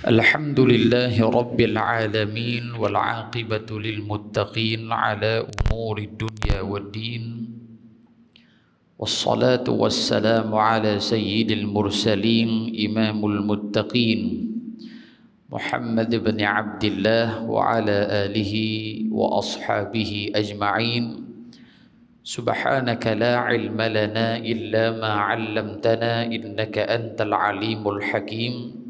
الحمد لله رب العالمين والعاقبة للمتقين على أمور الدنيا والدين والصلاة والسلام على سيد المرسلين إمام المتقين محمد بن عبد الله وعلى آله وأصحابه أجمعين سبحانك لا علم لنا إلا ما علمتنا إنك أنت العليم الحكيم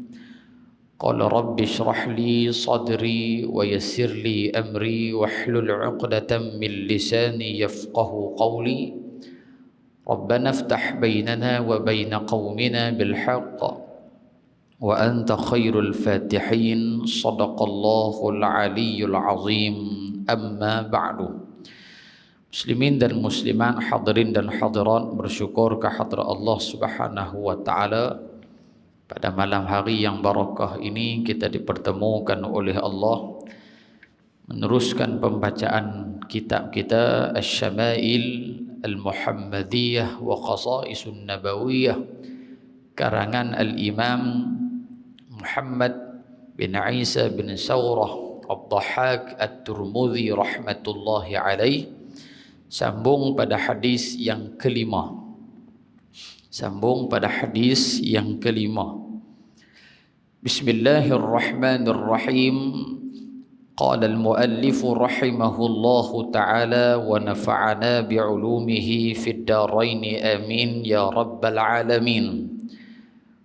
قال رب اشرح لي صدري ويسر لي أمري واحلل عقدة من لساني يفقه قولي ربنا افتح بيننا وبين قومنا بالحق وأنت خير الفاتحين صدق الله العلي العظيم أما بعد. Muslimin dan muslimat, hadirin dan hadirat, bersyukur kehadrat Allah Subhanahu wa taala. Pada malam hari yang barakah ini kita dipertemukan oleh Allah meneruskan pembacaan kitab kita Asy-Syama'il Al-Muhammadiyah wa Khasa'isun Nabawiyah karangan Al-Imam Muhammad bin Isa bin Sawrah Ad-Dhahhak At-Tirmidzi rahmatullahi alaih. Sambung pada hadis yang kelima. Bismillahirrahmanirrahim. Qala al-muallif rahimahullahu ta'ala wa nafa'ana bi'ulumihi fid darain amin ya rabbal alamin.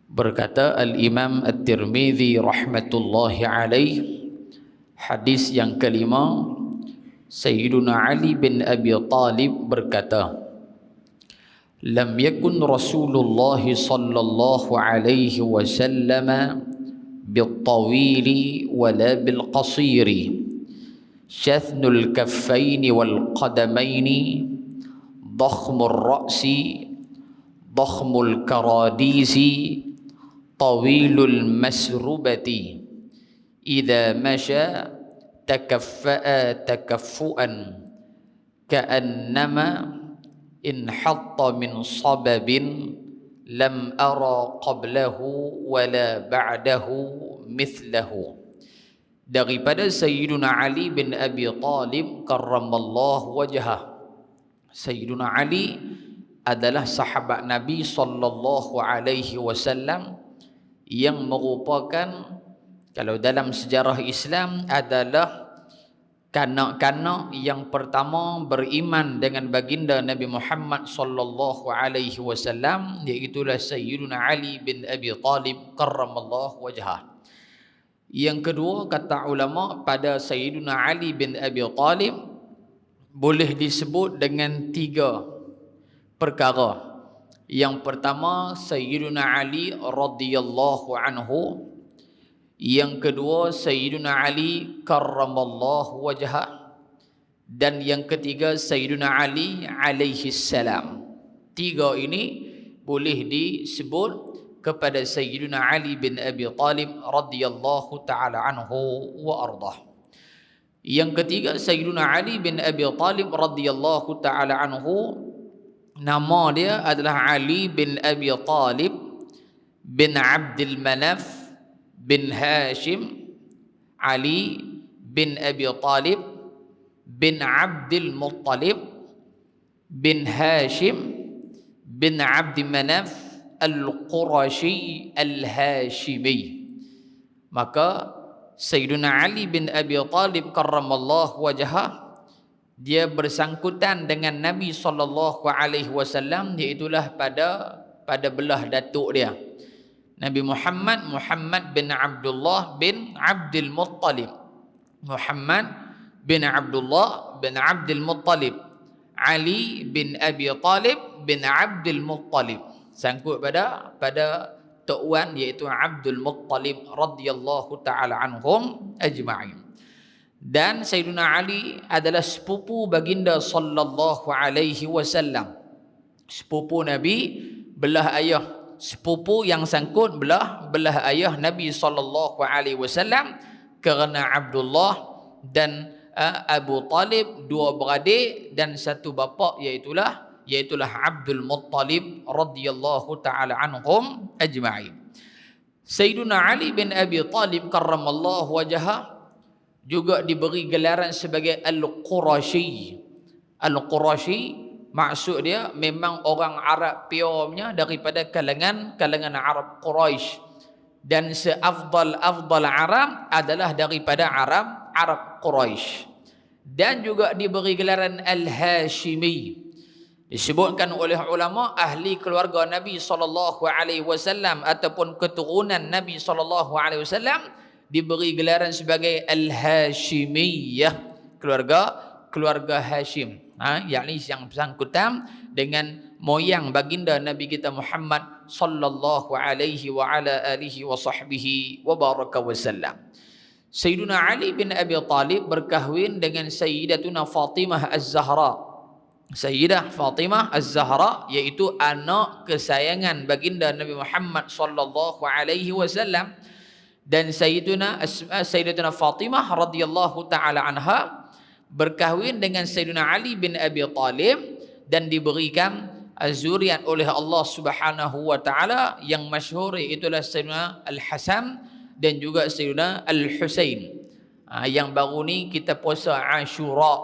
Berkata al-Imam At-Tirmidzi rahmatullahi alaih, hadis yang kelima, Sayyiduna Ali bin Abi Talib berkata, Lam yakun Rasulullah sallallahu alaihi wasallam bil-tawili wala bil-qasiri shathnul kaffaini wal qadamaini dakhmur ra'si dakhmul karadisi tawilul masrubati idza masya takaffa'a takaffu'an ka'annama in hatta min sababin lam ara qablahu wala ba'dahu mithlahu. Daripada Sayyiduna Ali bin Abi Talib karramallahu wajhah. Sayyiduna Ali adalah sahabat Nabi sallallahu alaihi wasallam yang merupakan, kalau dalam sejarah Islam, adalah kanak-kanak yang pertama beriman dengan baginda Nabi Muhammad sallallahu alaihi wasallam, iaitu Sayyiduna Ali bin Abi Talib karramallahu wajhah. Yang kedua, kata ulama, pada Sayyiduna Ali bin Abi Talib boleh disebut dengan tiga perkara. Yang pertama, Sayyiduna Ali radhiyallahu anhu. Yang kedua, Sayyiduna Ali karramallahu wajhah. Dan yang ketiga, Sayyiduna Ali alaihi salam. Tiga ini boleh disebut kepada Sayyiduna Ali bin Abi Talib radhiyallahu ta'ala anhu wa ardah. Yang ketiga, Sayyiduna Ali bin Abi Talib radhiyallahu ta'ala anhu, nama dia adalah Ali bin Abi Talib bin Abdul Manaf bin Hashim. Ali bin Abi Talib bin Abdul Muttalib bin Hashim bin Abd Manaf Al-Qurashi Al-Hashimi. Maka Sayyiduna Ali bin Abi Talib karramallahu wajhah, dia bersangkutan dengan Nabi sallallahu alaihi wasallam, iaitulah pada belah datuk dia Nabi Muhammad bin Abdullah bin Abdul Muttalib. Muhammad bin Abdullah bin Abdul Muttalib. Ali bin Abi Talib bin Abdul Muttalib. Sangkut pada tok wan, iaitu Abdul Muttalib radhiyallahu taala anhum ajma'in. Dan Sayyiduna Ali adalah sepupu baginda sallallahu alaihi wasallam. Sepupu Nabi belah ayah, sepupu yang sangkut belah ayah Nabi sallallahu alaihi wasallam, kerana Abdullah dan Abu Talib dua beradik dan satu bapa, iaitulah Abdul Muttalib radhiyallahu taala anhum ajma'in. Sayyiduna Ali bin Abi Talib karramallahu wajhah juga diberi gelaran sebagai Al-Qurashi. Al-Qurashi maksud dia memang orang Arab purenya daripada kalangan Arab Quraisy, dan seafdal Arab adalah daripada Arab Quraisy. Dan juga diberi gelaran Al-Hashimi. Disebutkan oleh ulama ahli keluarga Nabi SAW ataupun keturunan Nabi SAW diberi gelaran sebagai Al-Hashimiyah, keluarga Hashim, yakni yang bersangkutan dengan moyang baginda Nabi kita Muhammad sallallahu alaihi wa ala alihi wa sahbihi wa baraka wasallam. Sayyiduna Ali bin Abi Talib berkahwin dengan Sayyidatuna Fatimah Az-Zahra. Sayyidah Fatimah Az-Zahra iaitu anak kesayangan baginda Nabi Muhammad sallallahu alaihi wasallam, dan Sayyidatuna Fatimah radhiyallahu taala anha berkahwin dengan Sayyidina Ali bin Abi Talib dan diberikan zuriat oleh Allah Subhanahu wa taala. Yang masyhur itulah Sayyidina Al-Hasan dan juga Sayyidina Al-Husain. Yang baru ni kita puasa Ashura,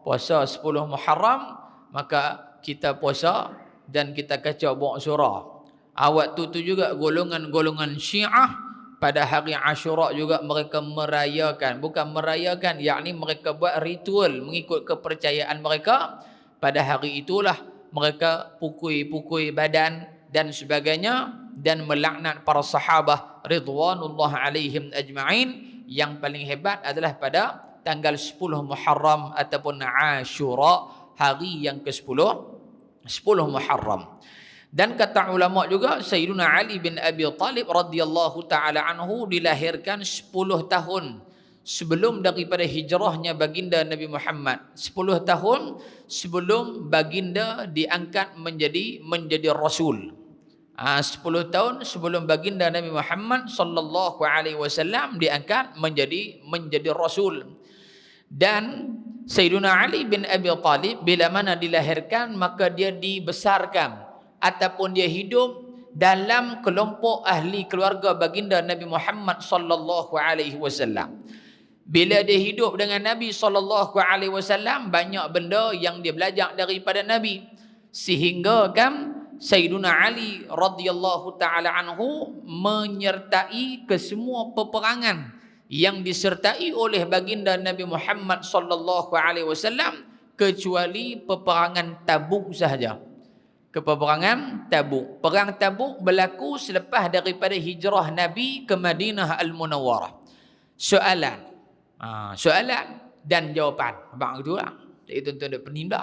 puasa 10 Muharram, maka kita puasa dan kita kaca buku surah. Waktu tu juga golongan-golongan Syiah pada hari Ashura juga mereka merayakan, bukan merayakan, yakni mereka buat ritual mengikut kepercayaan mereka. Pada hari itulah mereka pukul badan dan sebagainya dan melaknat para sahabah ridwanullah alaihim ajma'in. Yang paling hebat adalah pada tanggal 10 Muharram ataupun Ashura, hari yang ke-10 Muharram. Dan kata ulama juga Sayyiduna Ali bin Abi Talib radhiyallahu taala anhu dilahirkan 10 tahun sebelum daripada hijrahnya baginda Nabi Muhammad. 10 tahun sebelum baginda diangkat menjadi rasul. 10 tahun sebelum baginda Nabi Muhammad sallallahu alaihi wasallam diangkat menjadi rasul. Dan Sayyiduna Ali bin Abi Talib bila mana dilahirkan maka dia dibesarkan ataupun dia hidup dalam kelompok ahli keluarga baginda Nabi Muhammad sallallahu alaihi wasallam. Bila dia hidup dengan Nabi sallallahu alaihi wasallam, banyak benda yang dia belajar daripada Nabi, sehingga kan Sayyiduna Ali radhiyallahu taala anhu menyertai ke semua peperangan yang disertai oleh baginda Nabi Muhammad sallallahu alaihi wasallam kecuali peperangan Tabuk sahaja. Peperangan Tabuk. Perang Tabuk berlaku selepas daripada hijrah Nabi ke Madinah Al-Munawwarah. Soalan dan jawapan. Abang itulah. Itu tuan-tuan dia penimba.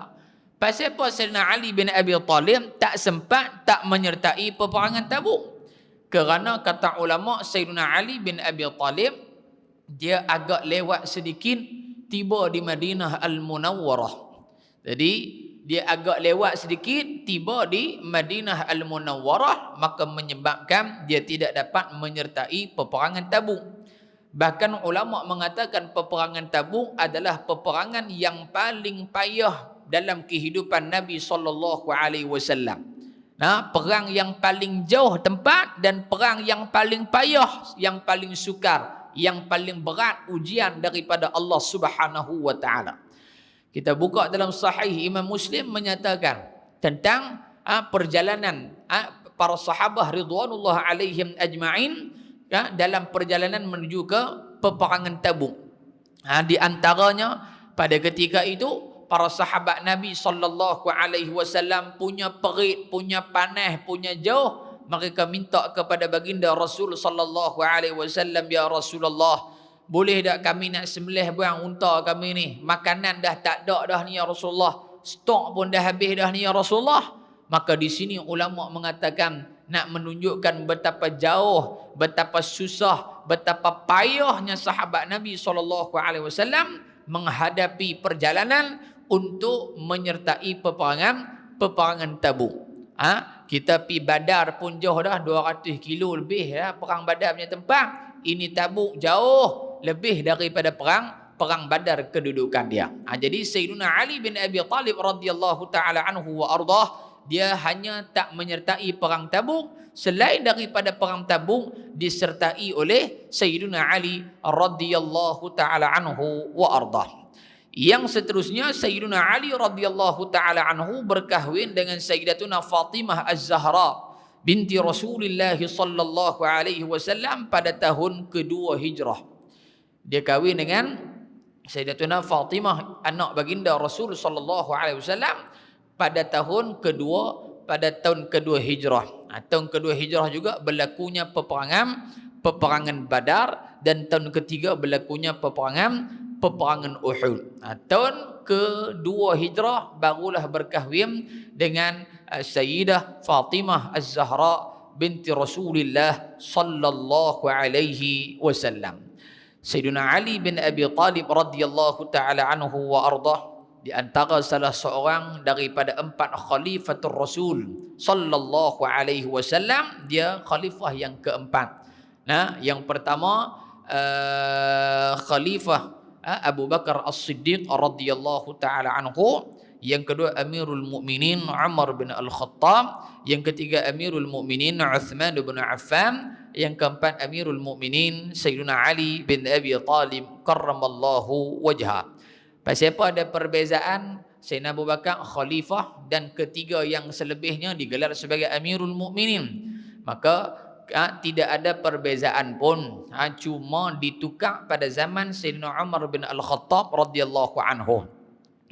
Pasal apa Sayyidina Ali bin Abi Talib tak sempat, tak menyertai peperangan Tabuk? Kerana kata ulama Sayyidina Ali bin Abi Talib dia agak lewat sedikit tiba di Madinah Al-Munawwarah. Jadi dia agak lewat sedikit tiba di Madinah Al-Munawwarah, maka menyebabkan dia tidak dapat menyertai peperangan Tabuk. Bahkan ulama mengatakan peperangan Tabuk adalah peperangan yang paling payah dalam kehidupan Nabi sallallahu alaihi wasallam. Perang yang paling jauh tempat dan perang yang paling payah, yang paling sukar, yang paling berat ujian daripada Allah Subhanahu wa taala. Kita buka dalam Sahih Imam Muslim menyatakan tentang perjalanan para sahabah ridwanullah alaihim ajma'in dalam perjalanan menuju ke peperangan Tabuk. Di antaranya pada ketika itu para sahabat Nabi sallallahu alaihi wasallam punya perit, punya panas, punya jauh. Mereka minta kepada baginda Rasul sallallahu alaihi wasallam, ya Rasulullah, boleh tak kami nak sembelih buang unta kami ni? Makanan dah tak ada dah ni ya Rasulullah. Stok pun dah habis dah ni ya Rasulullah. Maka di sini ulama mengatakan nak menunjukkan betapa jauh, betapa susah, betapa payahnya sahabat Nabi SAW menghadapi perjalanan untuk menyertai peperangan Tabuk. Kita pi Badar pun jauh dah 200 kilo lebih dah perang Badar punya tempat. Ini Tabuk jauh lebih daripada perang Badar kedudukan dia. Jadi Sayyidina Ali bin Abi Talib radhiyallahu taala anhu wa ardah, dia hanya tak menyertai perang Tabuk selain daripada perang Tabuk disertai oleh Sayyidina Ali radhiyallahu taala anhu wa ardah. Yang seterusnya Sayyidina Ali radhiyallahu taala anhu berkahwin dengan Sayyidatuna Fatimah Az-Zahra binti Rasulullah sallallahu alaihi wasallam pada tahun kedua Hijrah. Dia kahwin dengan Sayyidatuna Fatimah anak baginda Rasul sallallahu alaihi wasallam pada tahun kedua Hijrah. Tahun kedua Hijrah juga berlakunya peperangan Badar, dan tahun ketiga berlakunya peperangan Uhud. Tahun kedua Hijrah barulah berkahwin dengan Sayyidah Fatimah Az-Zahra binti Rasulullah sallallahu alaihi wasallam. Sayyidina Ali bin Abi Talib radhiyallahu taala anhu wa ardah di antara salah seorang daripada 4 khalifatul Rasul sallallahu alaihi wasallam, dia khalifah yang keempat. Yang pertama khalifah Abu Bakar As-Siddiq radhiyallahu taala anhu, yang kedua Amirul Mukminin Umar bin Al-Khattab, yang ketiga Amirul Mukminin Uthman bin Affan, yang keempat Amirul Mukminin Sayyidina Ali bin Abi Talib karramallahu wajhah. Pasal apa ada perbezaan? Sayyidina Abu Bakar khalifah dan ketiga yang selebihnya digelar sebagai Amirul Mukminin. Maka tidak ada perbezaan pun, cuma ditukar pada zaman Sayyidina Umar bin Al-Khattab radhiyallahu anhu.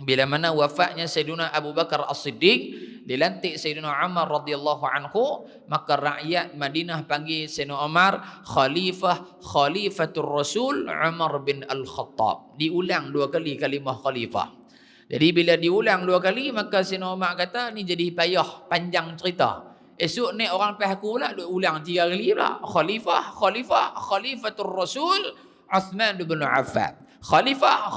Bila mana wafatnya Sayyidina Abu Bakar As-Siddiq, dilantik Sayyidina Umar radhiyallahu anhu, maka rakyat Madinah panggil Sayyidina Umar Khalifatul Rasul Umar bin Al-Khattab. Diulang 2 kali kalimah khalifah. Jadi bila diulang 2 kali, maka Sayyidina Umar kata ni jadi payah, panjang cerita. Esok ni orang pihak aku pula duk ulang 3 kali pula. Khalifatul Rasul Uthman bin Affan. Khalifah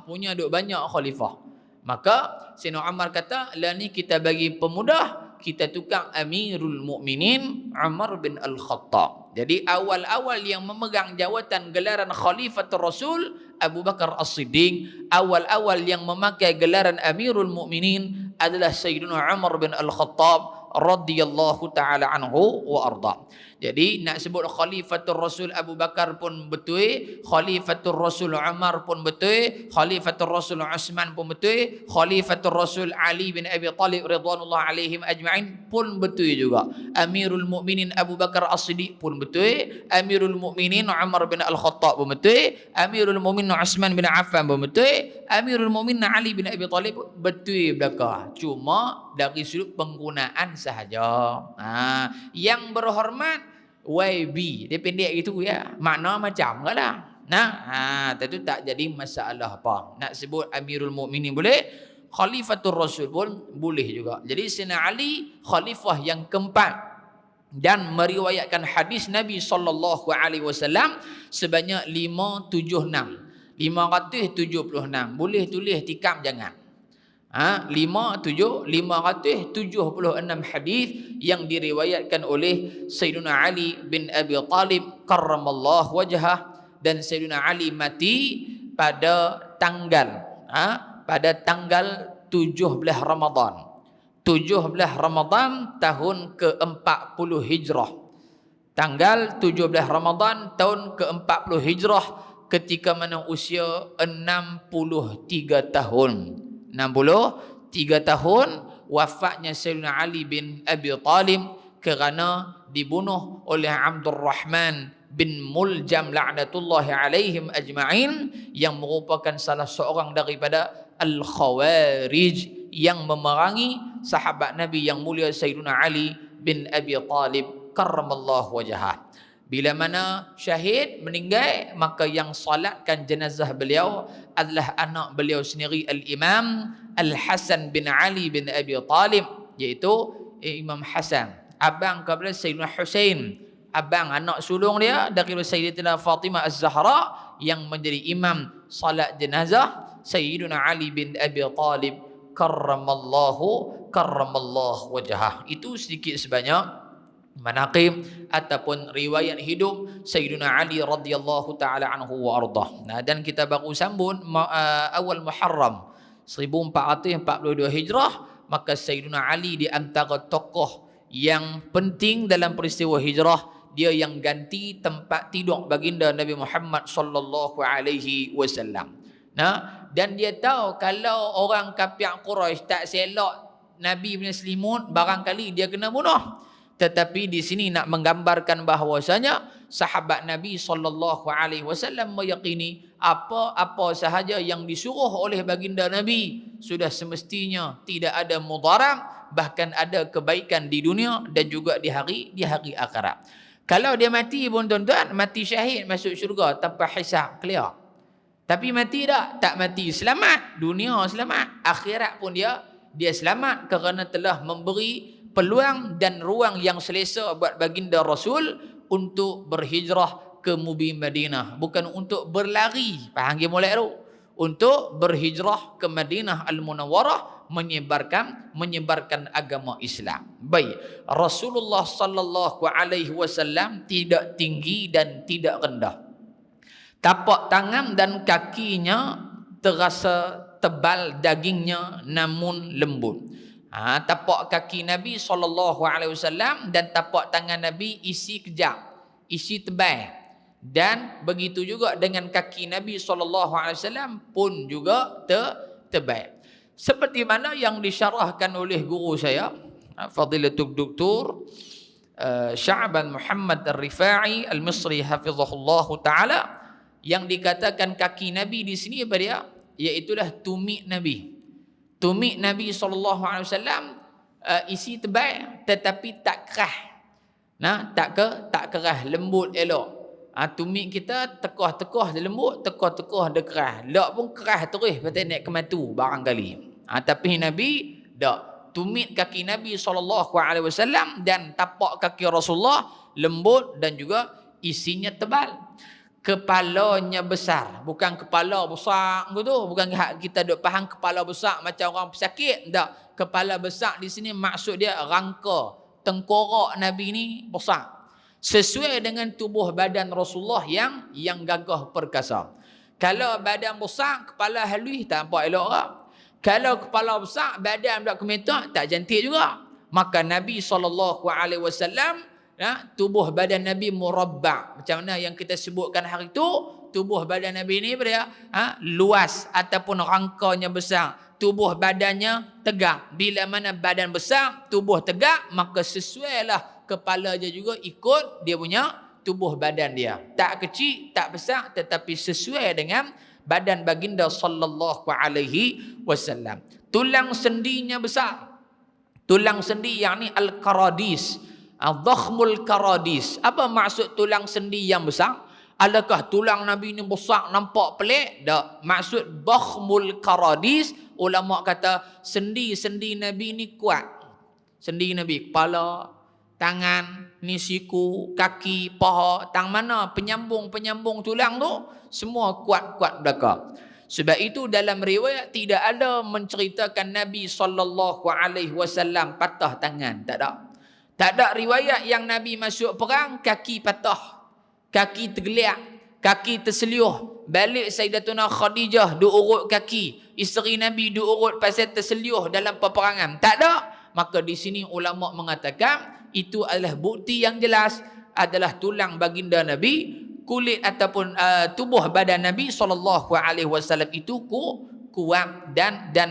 punya duk banyak khalifah. Maka Sayyidina Umar kata, lah ni kita bagi pemudah, kita tukar Amirul Mukminin Umar bin Al-Khattab. Jadi awal-awal yang memegang jawatan gelaran Khalifatul Rasul Abu Bakar As-Siddiq, awal-awal yang memakai gelaran Amirul Mukminin adalah Sayyidina Umar bin Al-Khattab radhiyallahu taala anhu wa arda. Jadi nak sebut Khalifatul Rasul Abu Bakar pun betul, Khalifatul Rasul Umar pun betul, Khalifatul Rasul Utsman pun betul, Khalifatul Rasul Ali bin Abi Talib radhiyallahu alaihim ajma'in pun betul juga. Amirul Mukminin Abu Bakar As-Siddiq pun betul, Amirul Mukminin Umar bin Al-Khattab pun betul, Amirul Mukminin Utsman bin Affan pun betul, Amirul Mukminin Ali bin Abi Talib pun betul belaka. Cuma dari sudut penggunaan sahaja. Yang berhormat YB, dia pendek gitu ya, makna macam ke lah. Tentu tak jadi masalah apa. Nak sebut Amirul Mukminin boleh, Khalifatul Rasul pun boleh juga. Jadi Sayyidina Ali khalifah yang keempat dan meriwayatkan hadis Nabi sallallahu alaihi wasallam sebanyak 576. Boleh tulis tikam jangan. 576 hadis yang diriwayatkan oleh Sayyidina Ali bin Abi Talib karramallahu wajhah, dan Sayyidina Ali mati pada tanggal 17 Ramadan. 17 Ramadan tahun ke-40 Hijrah. Tanggal 17 Ramadan tahun ke-40 Hijrah, ketika mana usia 63 tahun. 63 tahun wafatnya Sayyidina Ali bin Abi Talib kerana dibunuh oleh Abdul Rahman bin Muljam la'natullahi alaihim ajma'in, yang merupakan salah seorang daripada Al-Khawarij yang memerangi sahabat Nabi yang mulia Sayyidina Ali bin Abi Talib karramallahu wajhah. Bila mana syahid meninggal, maka yang salatkan jenazah beliau adalah anak beliau sendiri Al-Imam Al-Hasan bin Ali bin Abi Talib, iaitu Imam Hasan, abang kepada Sayyidina Husain, abang anak sulung dia daripada Sayyidatina Fatimah Az-Zahra yang menjadi imam salat jenazah Sayyidina Ali bin Abi Talib karramallahu wajhah. Itu sedikit sebanyak manaqib ataupun riwayat hidup Sayyidina Ali radhiyallahu taala anhu wa ardah. Dan kita baru sambut awal Muharram 1442 Hijrah, maka Sayyidina Ali di antara tokoh yang penting dalam peristiwa hijrah, dia yang ganti tempat tidur baginda Nabi Muhammad sallallahu alaihi wasallam. Nah, dan dia tahu kalau orang kafir Quraisy tak selok Nabi punya selimut, barangkali dia kena bunuh. Tetapi di sini nak menggambarkan bahawasanya sahabat Nabi sallallahu alaihi wasallam meyakini apa-apa sahaja yang disuruh oleh baginda Nabi sudah semestinya tidak ada mudarat, bahkan ada kebaikan di dunia dan juga di hari akhirat. Kalau dia mati pun tuan-tuan, mati syahid masuk syurga tanpa hisab, clear. Tapi mati tak mati selamat, dunia selamat, akhirat pun dia selamat kerana telah memberi peluang dan ruang yang selesa buat baginda Rasul untuk berhijrah ke Mubi Madinah, bukan untuk berlari, faham ke mulai tu, untuk berhijrah ke Madinah Al-Munawwarah, menyebarkan agama Islam. Baik, Rasulullah sallallahu alaihi wasallam tidak tinggi dan tidak rendah. Tapak tangan dan kakinya terasa tebal dagingnya namun lembut. Tapak kaki Nabi SAW dan tapak tangan Nabi isi kejap, isi tebal. Dan begitu juga dengan kaki Nabi SAW pun juga tebal. Seperti mana yang disyarahkan oleh guru saya, Fadilatul Doktor Sya'ban Muhammad Al-Rifa'i Al-Misri hafizahullah ta'ala, yang dikatakan kaki Nabi di sini apa dia? Iaitulah tumit Nabi. Tumit Nabi SAW isi tebal tetapi tak kerah. Nah, tak kerah, lembut elok. Tumit kita tekah-tekah dia lembut, tekah-tekah dia kerah. Lak pun kerah terus patut naik ke matu barangkali. Tapi Nabi tak. Tumit kaki Nabi SAW dan tapak kaki Rasulullah lembut dan juga isinya tebal. Kepalanya besar, bukan kepala besar gitu, bukan kita duk faham kepala besar macam orang pesakit, tak. Kepala besar di sini maksud dia rangka tengkorak Nabi ni besar, sesuai dengan tubuh badan Rasulullah yang gagah perkasa. Kalau badan besar, kepala halus tak nampak elok tak? Kalau kepala besar, badan budak kemetak tak cantik juga. Maka Nabi SAW, tubuh badan Nabi murabba'. Macam mana yang kita sebutkan hari itu, tubuh badan Nabi ni luas ataupun rangkanya besar. Tubuh badannya tegak. Bila mana badan besar, tubuh tegak, maka sesuailah kepala dia juga ikut dia punya tubuh badan dia. Tak kecil, tak besar, tetapi sesuai dengan badan baginda sallallahu alaihi wasallam. Tulang sendinya besar. Tulang sendi yang ni al-karadis. Dhakhmul karadis. Apa maksud tulang sendi yang besar? Adakah tulang Nabi ni besar nampak pelik? Tak. Maksud dhakhmul karadis, ulama kata sendi-sendi Nabi ni kuat. Sendi Nabi, kepala, tangan, ni siku, kaki, paha, tang mana penyambung-penyambung tulang tu semua kuat-kuat belaka. Sebab itu dalam riwayat tidak ada menceritakan Nabi SAW patah tangan, tak ada. Tak ada riwayat yang Nabi masuk perang kaki patah, kaki tergeliat, kaki terseliuh. Balik Sayyidatuna Khadijah diurut kaki, isteri Nabi diurut pasal terseliuh dalam peperangan. Tak ada. Maka di sini ulama mengatakan itu adalah bukti yang jelas adalah tulang baginda Nabi, kulit ataupun tubuh badan Nabi SAW itu kuat dan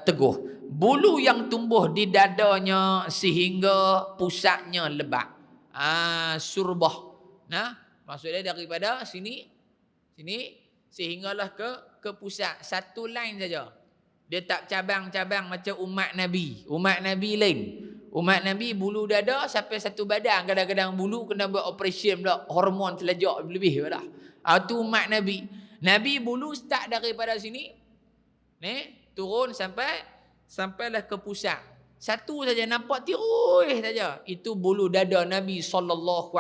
teguh. Bulu yang tumbuh di dadanya sehingga pusatnya lebat. Surbah. Nah, maksudnya daripada sini sehinggalah ke pusat. Satu line saja. Dia tak cabang-cabang macam umat Nabi. Umat Nabi lain. Umat Nabi bulu dada sampai satu badan. Kadang-kadang bulu kena buat operation pula. Hormon selajak lebih dah. Itu umat Nabi. Nabi bulu start daripada sini. Turun sampailah ke pusat. Satu saja nampak tirus saja. Itu bulu dada Nabi SAW.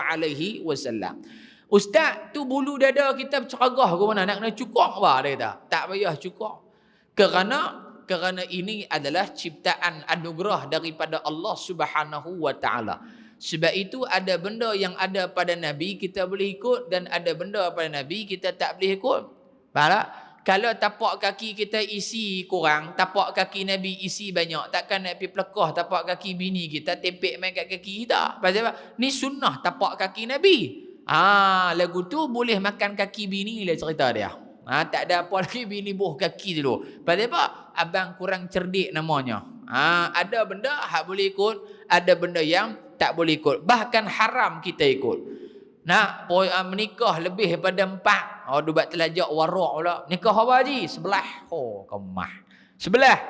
Ustaz, tu bulu dada kita berceragah ke mana? Nak kena cukur apa? Dia kata. Tak payah cukur. Kerana ini adalah ciptaan anugerah daripada Allah Subhanahu wa taala. Sebab itu ada benda yang ada pada Nabi kita boleh ikut dan ada benda pada Nabi kita tak boleh ikut. Faham tak? kalau tapak kaki kita isi kurang, tapak kaki Nabi isi banyak, takkan nak pergi pelekah tapak kaki bini kita, tepek main kat kaki kita. Pasal apa? Ni sunnah tapak kaki Nabi. Lagu tu boleh makan kaki bini lah cerita dia. Tak ada apa lagi bini buh kaki dulu. Pasal apa? Abang kurang cerdik namanya. Ada benda hak boleh ikut, ada benda yang tak boleh ikut. Bahkan haram kita ikut. Nak menikah lebih daripada 4. Dubat telajak warak pula. Nikah apa haji? Sebelah. Kemah. Sebelah.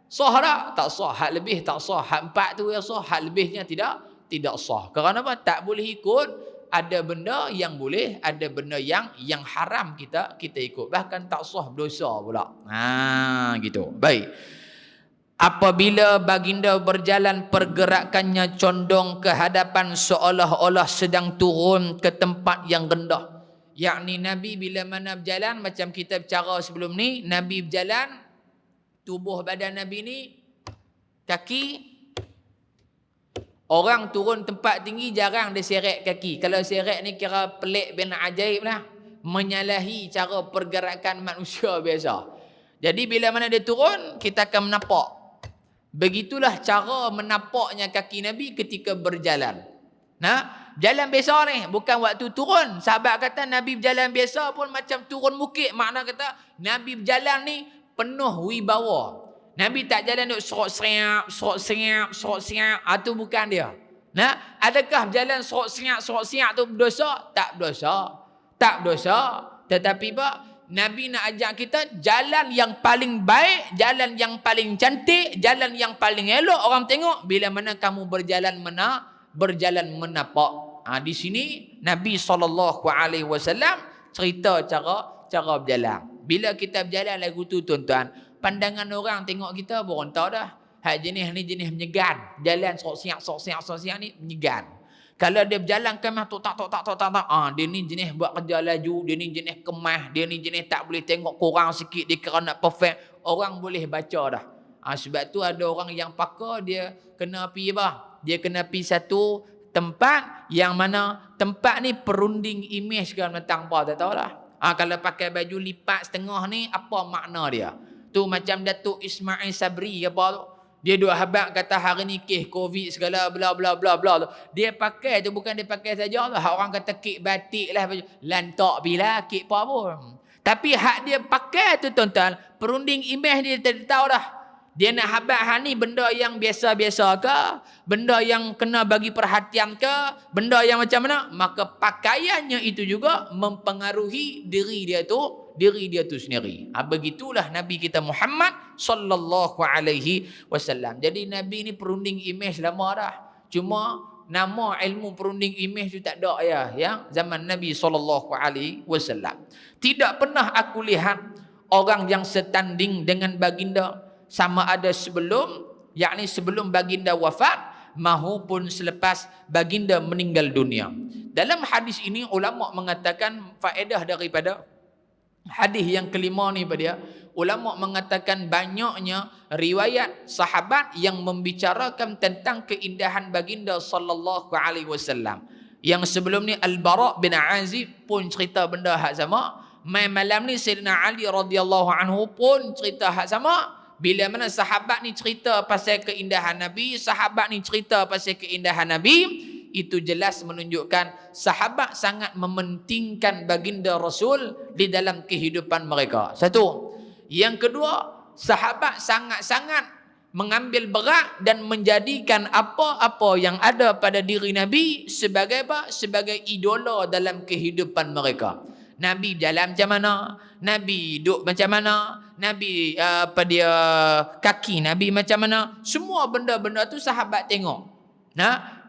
Sah tak? Tak sah. Hak lebih tak sah. Hak 4 tu yang sah. Hak lebihnya tidak sah. Kerana apa? Tak boleh ikut. Ada benda yang boleh, ada benda yang haram kita ikut. Bahkan tak sah, dosa pula. Gitu. Baik. Apabila baginda berjalan, pergerakannya condong ke hadapan seolah-olah sedang turun ke tempat yang rendah. Yakni Nabi bila mana berjalan, macam kita bicara sebelum ni, Nabi berjalan, tubuh badan Nabi ni, kaki, orang turun tempat tinggi jarang dia seret kaki. Kalau seret ni kira pelik bin ajaib lah. Menyalahi cara pergerakan manusia biasa. Jadi bila mana dia turun, kita akan menapak. Begitulah cara menapaknya kaki Nabi ketika berjalan. Jalan biasa ni, bukan waktu turun. Sahabat kata Nabi berjalan biasa pun macam turun bukit. Makna kata Nabi berjalan ni penuh wibawa. Nabi tak jalan duk serok-serap, itu bukan dia. Adakah berjalan serok-serap tu berdosa? Tak berdosa. Tetapi Nabi nak ajak kita jalan yang paling baik, jalan yang paling cantik, jalan yang paling elok orang tengok bila mana kamu berjalan menapak. Di sini Nabi SAW cerita cara berjalan. Bila kita berjalan lagu tu tuan-tuan, pandangan orang tengok kita berontak dah. Hak jenis ni jenis menyegan. Jalan sok-siap ni menyegan. Kalau dia berjalan kemah tak. Dia ni jenis buat kerja laju, dia ni jenis kemah, dia ni jenis tak boleh tengok kurang sikit, dia kira nak perfect. Orang boleh baca dah. Sebab tu ada orang yang pakar, dia kena pi Dia kena pi satu tempat yang mana tempat ni perunding image kan tentang apa tak tahulah. Kalau pakai baju lipat setengah ni, apa makna dia? Tu macam Datuk Ismail Sabri apa tu. Dia duk habaq kata hari ni kes COVID segala bla bla bla bla tu. Dia pakai tu bukan dia pakai saja lah. Orang kata kek batik lah. Lantak bila kek apa pun. Tapi hak dia pakai tu tuan-tuan, perunding imej dia tak tahu dah. Dia nak habaq hak ni benda yang biasa-biasa ke? Benda yang kena bagi perhatian ke? Benda yang macam mana? Maka pakaiannya itu juga mempengaruhi diri dia tu sendiri. Begitulah Nabi kita Muhammad sallallahu alaihi wasallam. Jadi Nabi ni perunding imej lama dah. Cuma nama ilmu perunding imej tu tak ada yang zaman Nabi sallallahu alaihi wasallam. Tidak pernah aku lihat orang yang setanding dengan baginda, sama ada sebelum baginda wafat maupun selepas baginda meninggal dunia. Dalam hadis ini ulama mengatakan faedah daripada hadis yang kelima ni pada ulama mengatakan banyaknya riwayat sahabat yang membicarakan tentang keindahan baginda sallallahu alaihi wasallam. Yang sebelum ni Al-Bara' bin Azib pun cerita benda hak sama. Malam ni Sayyidina Ali radhiyallahu anhu pun cerita hak sama. Bila mana sahabat ni cerita pasal keindahan Nabi, sahabat ni cerita pasal keindahan Nabi, itu jelas menunjukkan sahabat sangat mementingkan baginda Rasul di dalam kehidupan mereka. Satu. Yang kedua, sahabat sangat-sangat mengambil berat dan menjadikan apa-apa yang ada pada diri Nabi sebagai apa? Sebagai idola dalam kehidupan mereka. Nabi jalan macam mana? Nabi duduk macam mana? Nabi kaki Nabi macam mana? Semua benda-benda tu sahabat tengok.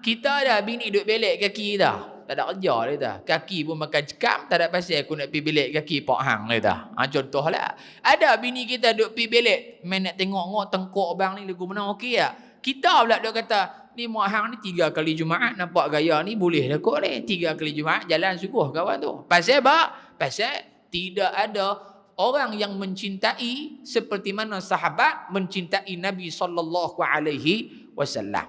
Kita dah bini duduk belek kaki dah. Tak ada kerja dia dah. Kaki pun makan cekam, tak ada pasal aku nak pergi belek kaki Pak Hang dia dah. Contohlah. Ada bini kita duduk pergi belek, main nak tengok tengkok bang ni lagu mana okey tak? Kita pula duk kata, ni Mak Hang ni 3 kali Jumaat nampak gaya ni boleh dah kot ni. 3 kali Jumaat jalan sungguh kawan tu. Pasal apa? Pasal tidak ada orang yang mencintai seperti mana sahabat mencintai Nabi sallallahu alaihi wasallam.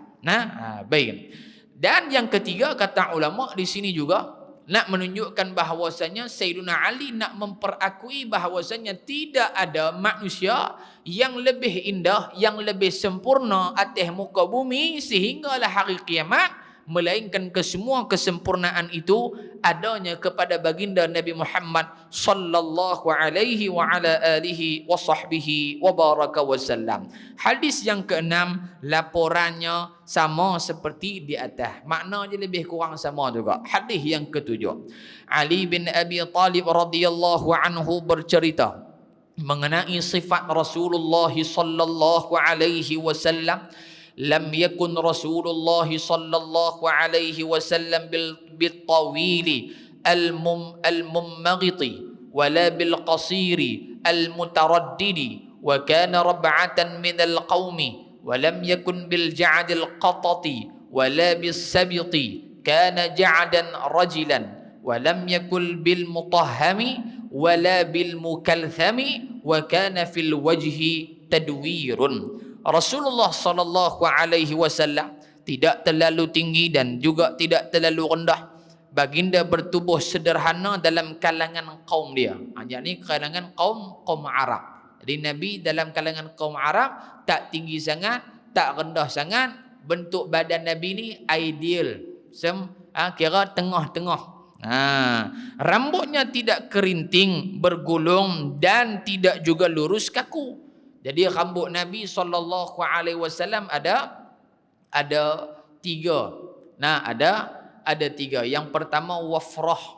Baik. Dan yang ketiga kata ulama di sini juga nak menunjukkan bahawasanya Sayyiduna Ali nak memperakui bahawasanya tidak ada manusia yang lebih indah, yang lebih sempurna atas muka bumi sehinggalah hari kiamat, melainkan kesemua kesempurnaan itu adanya kepada baginda Nabi Muhammad sallallahu alaihi wa ala alihi wa sahbihi wa baraka wasallam. Hadis yang keenam, laporannya sama seperti di atas, maknanya lebih kurang sama juga. Hadis yang ketujuh, Ali bin Abi Talib radhiyallahu anhu bercerita mengenai sifat Rasulullah sallallahu alaihi wasallam. Lam yakun Rasulullah sallallahu alaihi wasallam bil tawili al-mummaghiti wala bil qasiri al-mutaraddidi wa kana rab'atan min al-qaumi wa lam yakun bil ja'd al-qatati wala bis sabiti kana ja'dan rajulan wa lam yakul bil mutahhami wala bil mukalthami wa kana fil wajhi tadwirun. Rasulullah sallallahu alaihi wasallam tidak terlalu tinggi dan juga tidak terlalu rendah. Baginda bertubuh sederhana dalam kalangan kaum dia. Yakni kalangan kaum Arab. Jadi Nabi dalam kalangan kaum Arab tak tinggi sangat, tak rendah sangat. Bentuk badan Nabi ni ideal. Kira tengah-tengah. Rambutnya tidak kerinting, bergulung dan tidak juga lurus kaku. Jadi rambut Nabi sallallahu alaihi wasallam ada tiga. Ada tiga. Yang pertama wafrah.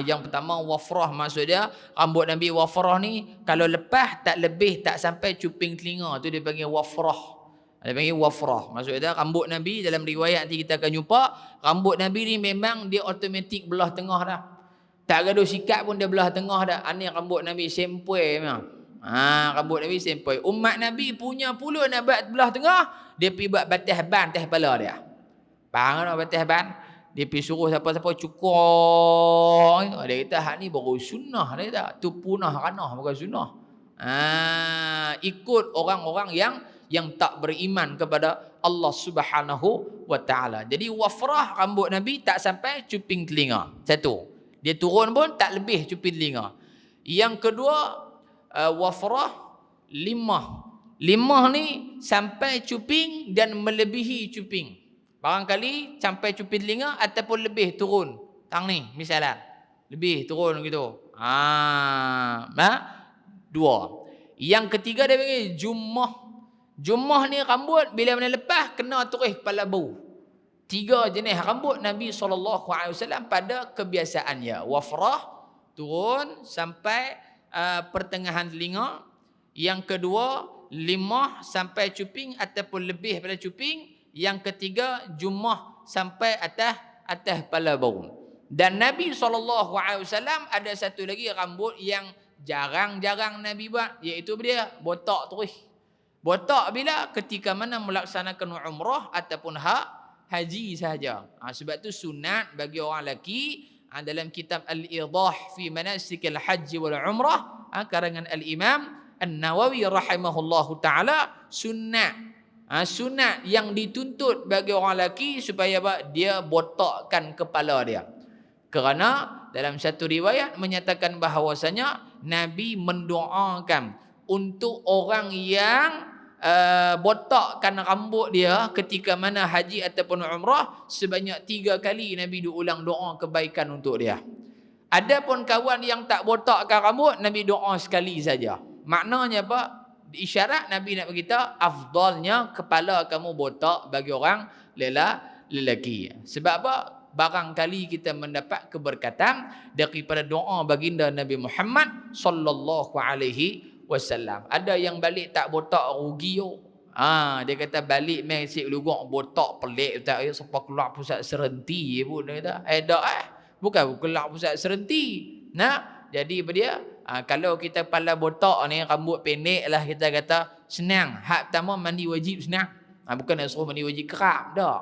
Yang pertama wafrah, maksudnya rambut Nabi wafrah ni kalau lepas tak lebih tak sampai cuping telinga, tu dia panggil wafrah. Dia panggil wafrah. Maksudnya rambut Nabi dalam riwayat nanti kita akan jumpa, rambut Nabi ni memang dia automatik belah tengah dah. Tak gaduh sikat pun dia belah tengah dah. Ini rambut Nabi sempoi memang. Rambut Nabi sempoi. Umat Nabi punya pula nak buat belah tengah, dia pergi buat batas ban atas kepala dia. Faham tak batas ban? Dia pergi suruh siapa-siapa cukur. Dia kata hak ni baru sunnah dia kata. Tu punah ranah bukan sunnah. Ikut orang-orang yang tak beriman kepada Allah Subhanahu wa taala. Jadi wafrah rambut Nabi tak sampai cuping telinga. Satu. Dia turun pun tak lebih cuping telinga. Yang kedua, wafrah limah. Limah ni sampai cuping dan melebihi cuping. Barangkali sampai cuping telinga ataupun lebih turun. Tang ni misalnya. Lebih turun gitu. Dua. Yang ketiga dia panggil jummah. Jummah ni rambut bila mana lepas kena terus kepala bau. Tiga jenis rambut Nabi SAW pada kebiasaannya. Wafrah turun sampai pertengahan telinga. Yang kedua limah sampai cuping ataupun lebih pada cuping. Yang ketiga jummah sampai atas kepala bau. Dan Nabi SAW ada satu lagi rambut yang jarang-jarang Nabi buat, iaitu dia botak terus. Botak bila ketika mana melaksanakan umrah ataupun haji sahaja. Sebab tu sunat bagi orang lelaki. Dalam kitab Al-Idah fi Manasikil Haji wal Umrah karangan Al-Imam An-Nawawi rahimahullahu taala, sunat yang dituntut bagi orang lelaki supaya dia botakkan kepala dia. Kerana dalam satu riwayat menyatakan bahawasanya Nabi mendoakan untuk orang yang botakkan rambut dia ketika mana haji ataupun umrah sebanyak 3 kali. Nabi diulang doa kebaikan untuk dia. Adapun kawan yang tak botakkan rambut, Nabi doa sekali saja. Maknanya apa? Isyarat Nabi nak beritahu afdalnya kepala kamu botak bagi orang lelaki. Sebab apa? Barangkali kita mendapat keberkatan daripada doa baginda Nabi Muhammad sallallahu alaihi wasallam. Ada yang balik tak botak rugi yo. Dia kata balik mai sik lugok botak pelik tak sampai keluar pusat serenti pun dia kata. Bukan keluar pusat serenti. Jadi apa dia? Kalau kita kepala botak ni rambut pendek lah kita kata senang. Hak pertama mandi wajib senang. Bukan nak suruh mandi wajib kerap dak.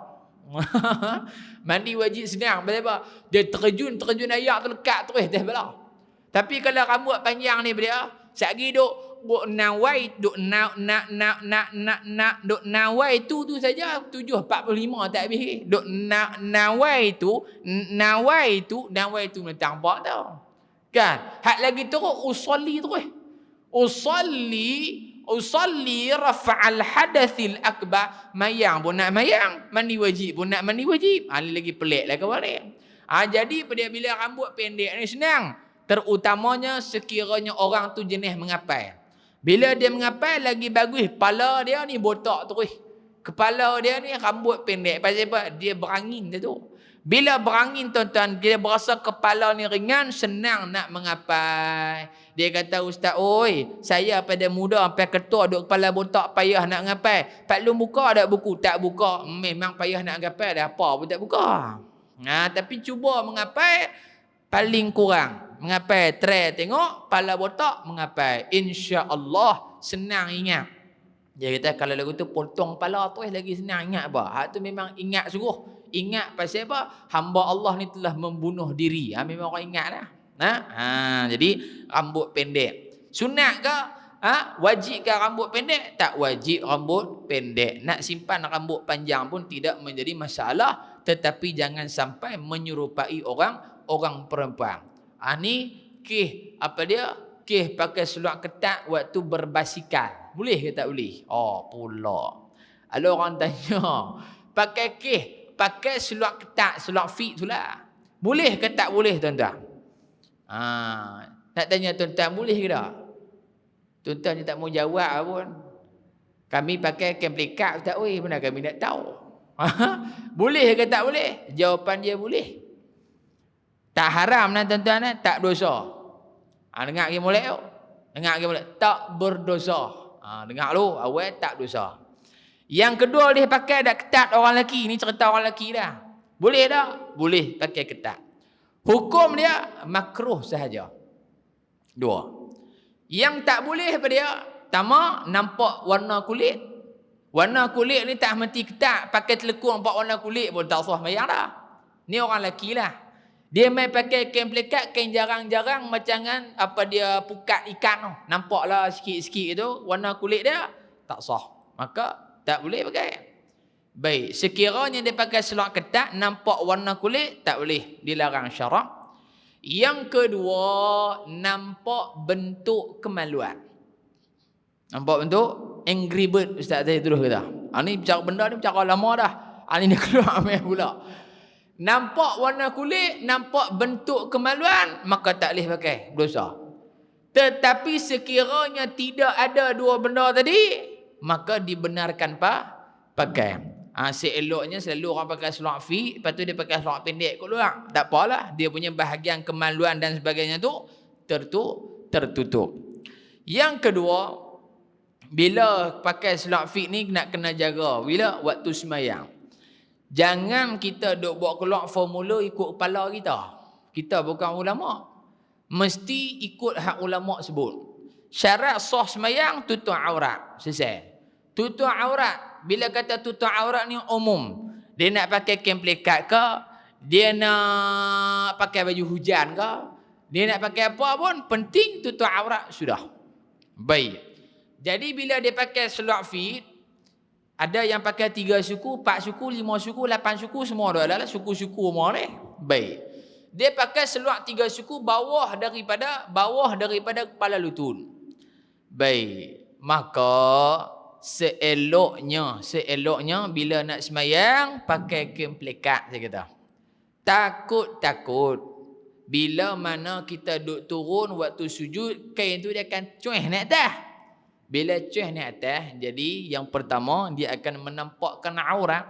Mandi wajib senang. Sebab dia terjun air terlekat terus dah belah. Tapi kalau rambut panjang ni dia Satgi duk duk nawai duk duk nawai tu saja 7:45 tak habis. Duk nawai tu mentang apa tau. Kan? Hak lagi teruk usolli terus. Usolli rafa'al hadathil akbar. Mayang pun nak mayang, mandi wajib pun nak mandi wajib. Ini lagi pelik lah kawan ni. Jadi bila rambut pendek ni senang. Terutamanya sekiranya orang tu jenis mengapai. Bila dia mengapai lagi bagus, kepala dia ni botak terus. Kepala dia ni rambut pendek. Pasal apa? Dia berangin tu. Bila berangin tuan-tuan, dia berasa kepala ni ringan, senang nak mengapai. Dia kata, "Ustaz, oi, saya pada muda sampai ketua duk kepala botak payah nak ngapai. Pak Long buka tak buku?" Tak buka. Memang payah nak ngapai dah, apa pun tak buka. Tapi cuba mengapai paling kurang. Mengapai try tengok kepala botak mengapai. Insya-Allah senang ingat. Dia kata kalau lagu tu potong kepala tu lagi senang ingat apa? Hak tu memang ingat sungguh. Ingat pasal apa? Hamba Allah ni telah membunuh diri. Memang orang ingat dah. Jadi rambut pendek. Sunat ke? Wajib ke rambut pendek? Tak wajib rambut pendek. Nak simpan rambut panjang pun tidak menjadi masalah. Tetapi jangan sampai menyerupai orang perempuan. Ni kes apa dia? Kes pakai seluar ketat waktu berbasikal. Boleh ke tak boleh? Pula. Ada orang tanya, pakai seluar ketat, seluar fit tu lah. Boleh ke tak boleh tuan-tuan? Nak tanya tuan-tuan boleh ke tak? Tuan-tuan ni tak mau jawab pun. Kami pakai kain pelikat tak weh, mana kami nak tahu. Boleh ke tak boleh? Jawapan dia boleh. Tak haram lah tuan-tuan, tak dosa. Dengar lagi molek tu. Dengar lagi molek. Tak berdosa. Dengar lu, awal tak dosa. Yang kedua dia pakai dak ketat orang lelaki. Ni cerita orang lelaki dah. Boleh tak? Boleh pakai ketat. Hukum dia makruh sahaja. Dua. Yang tak boleh apa dia? Pertama, nampak warna kulit. Warna kulit ni tak mesti ketat. Pakai telekung nampak warna kulit pun tak sah mayang dah. Ni orang lelaki lah. Dia main pakai kain pelikat, kain jarang-jarang macam kan apa dia pukat ikan tu. Nampaklah sikit-sikit tu warna kulit dia tak sah. Maka tak boleh pakai. Baik, sekiranya dia pakai seluar ketat nampak warna kulit tak boleh, dilarang syarak. Yang kedua, nampak bentuk kemaluan. Nampak bentuk angry bird ustaz tadi terus kata. Ni bicara benda ni bicara lama dah. Ni dia keluar main pula. Nampak warna kulit, nampak bentuk kemaluan, maka tak boleh pakai, dosa. Tetapi sekiranya tidak ada dua benda tadi, maka dibenarkan pakai. Seeloknya selalu orang pakai seluar fit, lepas tu dia pakai seluar pendek kot luar. Tak apalah, dia punya bahagian kemaluan dan sebagainya tu tertutup. Yang kedua, bila pakai seluar fit ni nak kena jaga. Bila? Waktu semayang. Jangan kita duk buat keluar formula ikut kepala kita. Kita bukan ulama. Mesti ikut hak ulama sebut. Syarat sah semayang tutup aurat. Selesai. Tutup aurat. Bila kata tutup aurat ni umum. Dia nak pakai kain pelikat ke? Dia nak pakai baju hujan ke? Dia nak pakai apa pun, penting tutup aurat sudah. Baik. Jadi bila dia pakai seluar fit, ada yang pakai 3 suku, 4 suku, 5 suku, 8 suku, semua adalah suku-suku semua ni. Baik. Dia pakai seluar 3 suku bawah daripada kepala lutut. Baik. Maka seeloknya bila nak semayang pakai kain pelikat saya kata. Takut bila mana kita duk turun waktu sujud, kain tu dia akan cuih naik atas. Bila cuih naik atas, jadi yang pertama dia akan menampakkan aurat.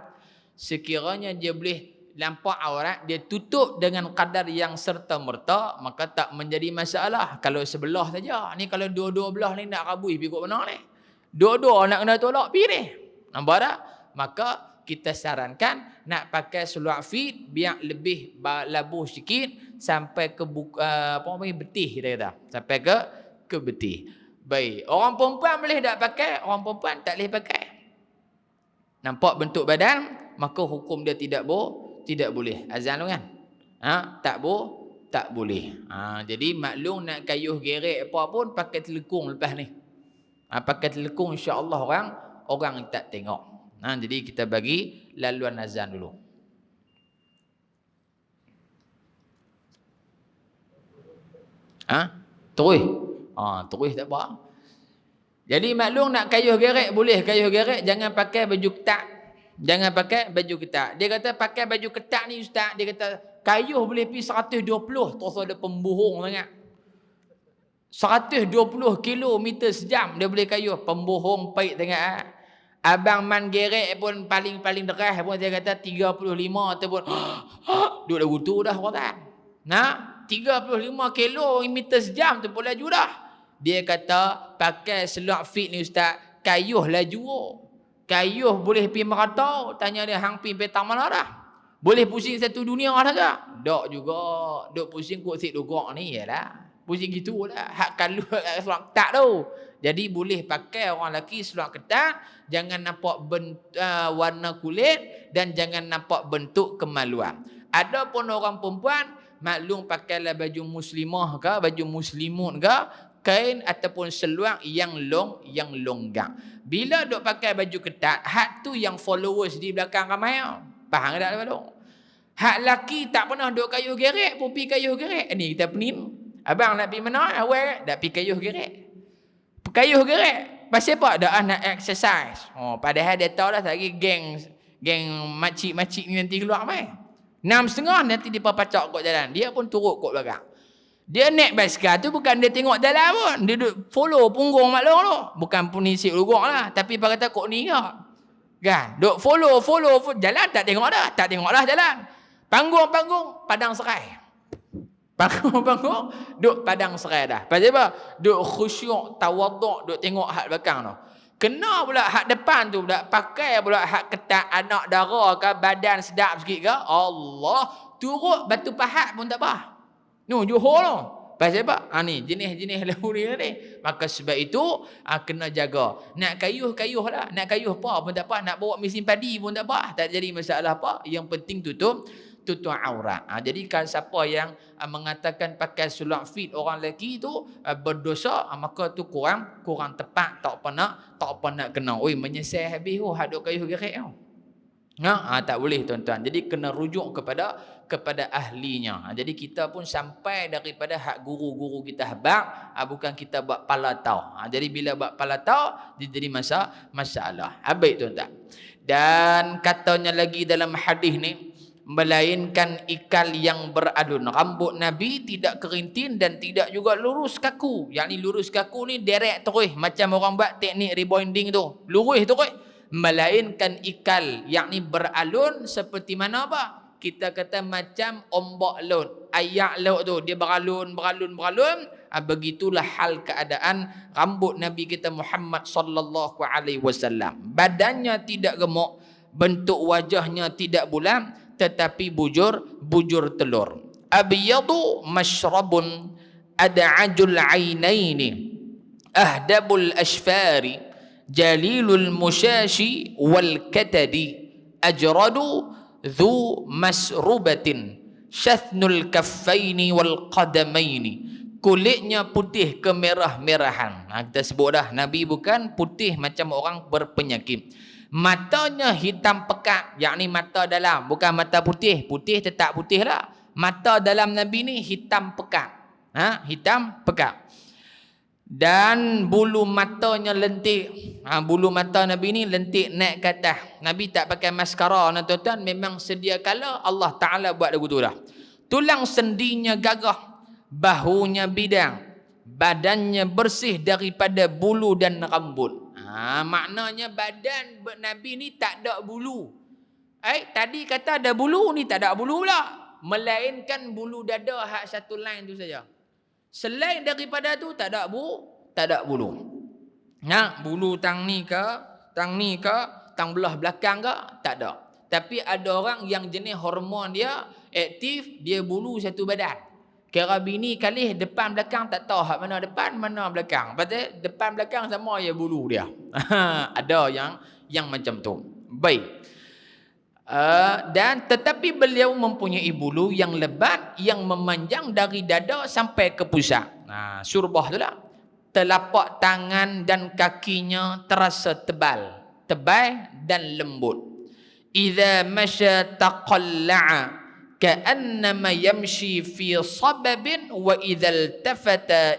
Sekiranya dia boleh nampak aurat, dia tutup dengan kadar yang serta-merta, maka tak menjadi masalah. Kalau sebelah saja. Ni kalau dua-dua belah ni nak rabui pergi kot mana ni? Dua-dua nak kena tolak pergi ni. Nampak tak? Maka kita sarankan nak pakai seluar fit biar lebih labuh sikit sampai ke betih kita kata. Sampai ke betih. Baik, orang perempuan boleh tak pakai? Orang perempuan tak boleh pakai. Nampak bentuk badan, maka hukum dia tidak boleh. Azan lu kan? Tak boleh. Jadi maklum nak kayuh gerek apa pun pakai telekung lepas ni. Pakai telekung insya-Allah orang tak tengok. Jadi kita bagi laluan azan dulu. Terus. Terus tak apa. Jadi maklum nak kayuh gerek boleh kayuh gerek, jangan pakai baju ketat. Jangan pakai baju ketat. Dia kata pakai baju ketat ni ustaz, dia kata kayuh boleh pi 120, terus ada pembohong sangat. 120 kilometer sejam dia boleh kayuh, pembohong paik sangat. Abang man gerek pun paling deras pun dia kata 35 ataupun duk lagu tu dah orang. 35 kilometer sejam tu pun laju dah. Dia kata pakai selak fit ni ustaz, kayuh laju. Kayuh boleh pergi merata, tanya dia hang pergi petang mana dah? Boleh pusing satu dunia dah ke? Tak juga. Duk pusing kot sik dugak ni yalah. Pusing gitulah. Hak kalau selak ketat tu. Jadi boleh pakai orang lelaki selak ketat, jangan nampak warna kulit dan jangan nampak bentuk kemaluan. Adapun orang perempuan maklum pakailah baju muslimah ke, baju muslimun ke, kain ataupun seluar yang longgang. Bila duk pakai baju ketat, hak tu yang followers di belakang ramai. Faham tak tu? Hak laki tak pernah duk kayuh gerek, pun pi kayuh gerek. Ni kita penin. Abang nak pergi mana? Awal dak pi kayuh gerek. Kayuh gerek. Pasal apa? Dak nak exercise. Padahal dia tahu dah lagi geng makcik-makcik ni nanti keluar mai. 6.30 nanti dia pacak kot jalan. Dia pun turut kot belakang. Dia naik basikal tu bukan dia tengok jalan pun. Dia duduk follow punggung maklum tu. Bukan punisik lugak lah. Tapi dia kata kok ni ke? Kan? Duduk follow. Jalan tak tengok dah. Tak tengok dah jalan. Panggung, padang serai. Panggung, duduk padang serai dah. Pasal apa? Duduk khusyuk, tawaduk, duduk tengok hak belakang tu. Kena pula hak depan tu pula. Pakai pula hak ketat anak dara ke, badan sedap sikit ke. Allah. Turut batu pahat pun tak apa. Johor tu. Pasal apa? Ni jenis-jenis lahu ni. Maka sebab itu kena jaga. Nak kayuh lah. Nak kayuh apa pun tak apa. Nak bawa mesin padi pun tak apa. Tak jadi masalah apa. Yang penting tutup aurat. Jadi kalau siapa yang mengatakan pakai sulak fit orang lelaki tu berdosa, maka tu kurang tepat. Tak pernah kena. Oi menyesal habis hak duk kayuh gerek tau. Tak boleh tuan-tuan. Jadi kena rujuk kepada ahlinya. Jadi kita pun sampai daripada hak guru-guru kita habaq, bukan kita buat palatau. Jadi bila buat palatau dia jadi masalah. Baik tuan-tuan. Dan katanya lagi dalam hadis ni, melainkan ikal yang beralun. Rambut Nabi tidak kerintin dan tidak juga lurus kaku. Yang ni lurus kaku ni direct terus, macam orang buat teknik rebonding tu. Lurus terus. Melainkan ikal yang ni beralun seperti mana apa? Kita kata macam ombak laut, ayak laut tu, dia beralun. Begitulah hal keadaan rambut Nabi kita Muhammad sallallahu alaihi wasallam. Badannya tidak gemuk, bentuk wajahnya tidak bulat, tetapi bujur telur. Abyadu mashrabun ad'ajul ainaini ahdabul ashfari jalilul musyashi wal katadi ajradu dhu masrubatin syathnul kaffaini wal qadamaini. Kulitnya putih kemerah-merahan. Kita sebut dah, Nabi bukan putih macam orang berpenyakit. Matanya hitam pekat, yakni mata dalam, bukan mata putih. Putih tetap putih lah. Mata dalam Nabi ni hitam pekat. Hitam pekat. Dan bulu matanya lentik. Bulu mata Nabi ni lentik naik ke atas. Nabi tak pakai maskara, tuan-tuan. Memang sedia kala Allah Ta'ala buat lagu tu dah. Tulang sendinya gagah, bahunya bidang, badannya bersih daripada bulu dan rambut. Maknanya badan Nabi ni tak ada bulu. Tadi kata ada bulu, ni tak ada bulu pula. Melainkan bulu dada hak satu line tu saja. Selain daripada tu tak ada bulu. Bulu tang ni ke, tang belah belakang ke, tak ada. Tapi ada orang yang jenis hormon dia aktif, dia bulu satu badan. Kira bini kali depan belakang tak tahu hak mana depan mana belakang. Pasal depan belakang sama ya bulu dia. Ada yang macam tu. Baik. Dan tetapi beliau mempunyai bulu yang lebat yang memanjang dari dada sampai ke pusat. Surbah tu lah. telapak tangan dan kakinya terasa tebal dan lembut. Idza masya taqalla'a ka'annama yamshi fi sababin wa idza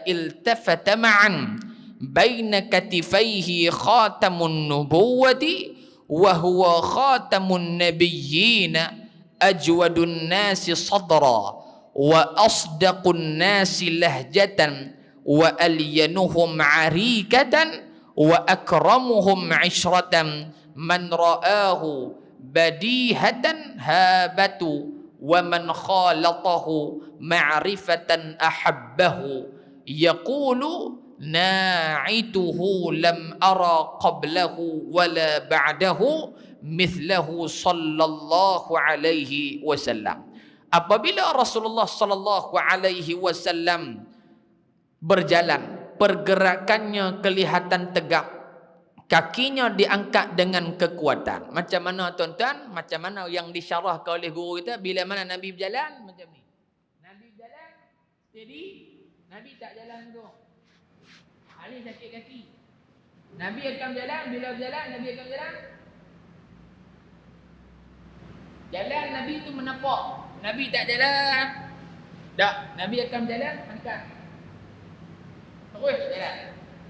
iltafata ma'an baina katifaihi khatamun nubuwati wa huwa khatamun nabiyyina ajwadun nasi sadra wa asdaqun nasi lahjatan wa alyanuhum arikatan wa akramuhum ishratan man ra'ahu badihatan habatu wa man khalatahu ma'rifatan ahabbahu yaqulu na'ituhu lam ara qablahu wala ba'dahu mithlahu sallallahu alaihi wasallam. Apabila Rasulullah sallallahu alaihi wasallam berjalan, pergerakannya kelihatan tegak, kakinya diangkat dengan kekuatan. Macam mana tuan-tuan? Macam mana yang disyarahkan oleh guru kita bila mana Nabi berjalan macam ni. Nabi berjalan steady, Nabi tak jalan tu. Ali sakit kaki. Nabi akan berjalan, bila berjalan Nabi akan berjalan. Jalan Nabi tu menapak. Nabi tak jalan. Tak, Nabi akan berjalan angkat. Terus jalan.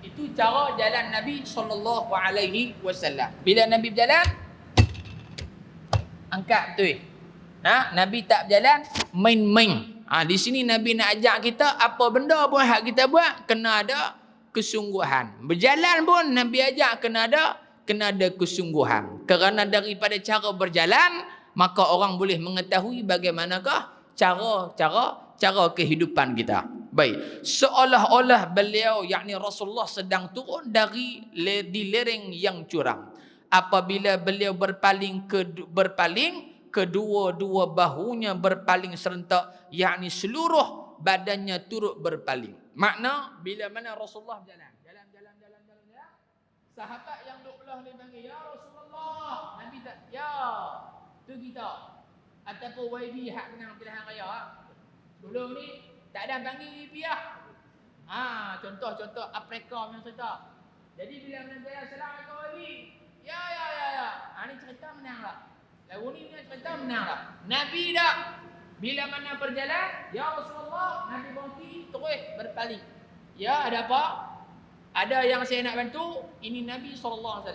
Itu cara jalan Nabi sallallahu alaihi wasallam. Bila Nabi berjalan angkat betul. Nabi tak berjalan main-main. Di sini Nabi nak ajak kita apa benda pun hak kita buat kena ada kesungguhan. Berjalan pun Nabi ajak kena ada kesungguhan. Kerana daripada cara berjalan maka orang boleh mengetahui bagaimanakah cara kehidupan kita. Baik, seolah-olah beliau yakni Rasulullah sedang turun di lereng yang curam. Apabila beliau berpaling kedua-dua bahunya berpaling serentak, yakni seluruh badannya turut berpaling. Makna bila mana Rasulullah jalan, sahabat yang duk belah ni panggil, ya Rasulullah. Nabi tak, ya tu kita ataupun YB hak menang pilihan raya. Dulu ni tak ada panggil YB lah. Contoh Afrika yang cerita. Jadi bila mana jalan Assalamualaikum YB, ya. Ni cerita menang lah. Lagu ni cerita menang lah. Nabi tak. Bila mana berjalan, ya Rasulullah, Nabi berhenti, terus berpaling. Ya, ada apa? Ada yang saya nak bantu, ini Nabi SAW.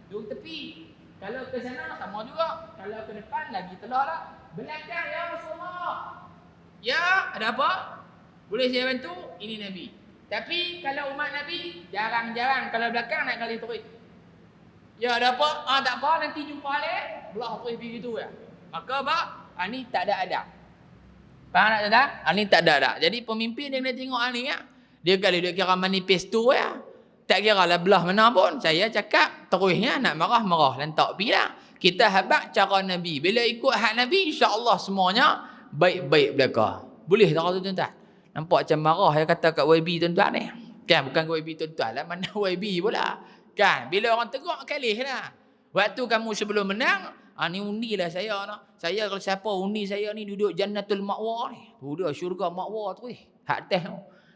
Duduk tepi. Kalau ke sana, sama juga. Kalau ke depan, lagi telah lah. Belakang, ya Rasulullah. Ya, ada apa? Boleh saya bantu? Ini Nabi. Tapi kalau umat Nabi, jarang-jarang. Kalau belakang, nak kali terus. Ya, ada apa? Tak apa, nanti jumpa leh. Belah terus pergi gitu ya. Maka apa? Ini tak ada adab. Faham tak? Ini tak ada. Jadi pemimpin dia kena tengok ni ya. Dia kalau dia kira manifesto ya. Tak kira lah belah mana pun. Saya cakap terusnya nak marah lantak pergi lah. Kita habaq cara Nabi. Bila ikut hak Nabi, insya-Allah semuanya baik-baik belaka. Boleh tak tu tuan-tuan? Nampak macam marah saya kata kat YB tuan-tuan ni. Kan bukan YB tuan-tuan lah, mana YB pula. Kan bila orang tegak kalih lah. Waktu kamu sebelum menang, ni undi lah saya nak. Saya kalau siapa undi saya ni duduk Jannatul Ma'wa ni. Duduk syurga Ma'wa tu hak teh.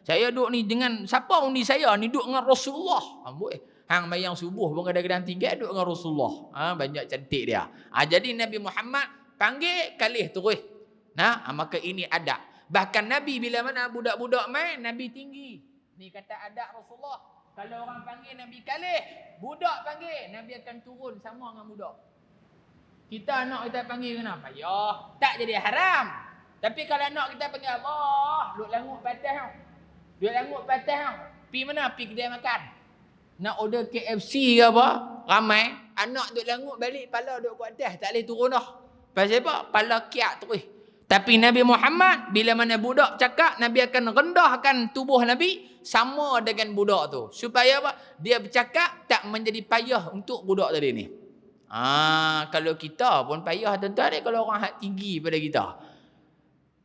Saya duduk ni dengan siapa undi saya ni duduk dengan Rasulullah. Amboi. Hang mayang subuh pun kadang-kadang tinggal duduk dengan Rasulullah. Banyak cantik dia. Jadi Nabi Muhammad panggil kalih terus. Maka ini adab. Bahkan Nabi bila mana budak-budak main, Nabi tinggi. Ni kata adab Rasulullah. Kalau orang panggil Nabi kalih, budak panggil, Nabi akan turun sama dengan budak. Kita anak kita panggil kenapa? Ya, tak jadi haram. Tapi kalau anak kita panggil Allah, duk langut patah. Duk langut patah. Pi mana? Pi kedai makan. Nak order KFC ke apa? Ramai. Anak duk langut balik, pala duk kat atas, tak boleh turun dah. Pasal apa? Pala kiat terus. Tapi Nabi Muhammad, bila mana budak cakap, Nabi akan rendahkan tubuh Nabi sama dengan budak tu. Supaya apa? Dia bercakap tak menjadi payah untuk budak tadi ni. Kalau kita pun payah tuan-tuan ni kalau orang hak tinggi pada kita.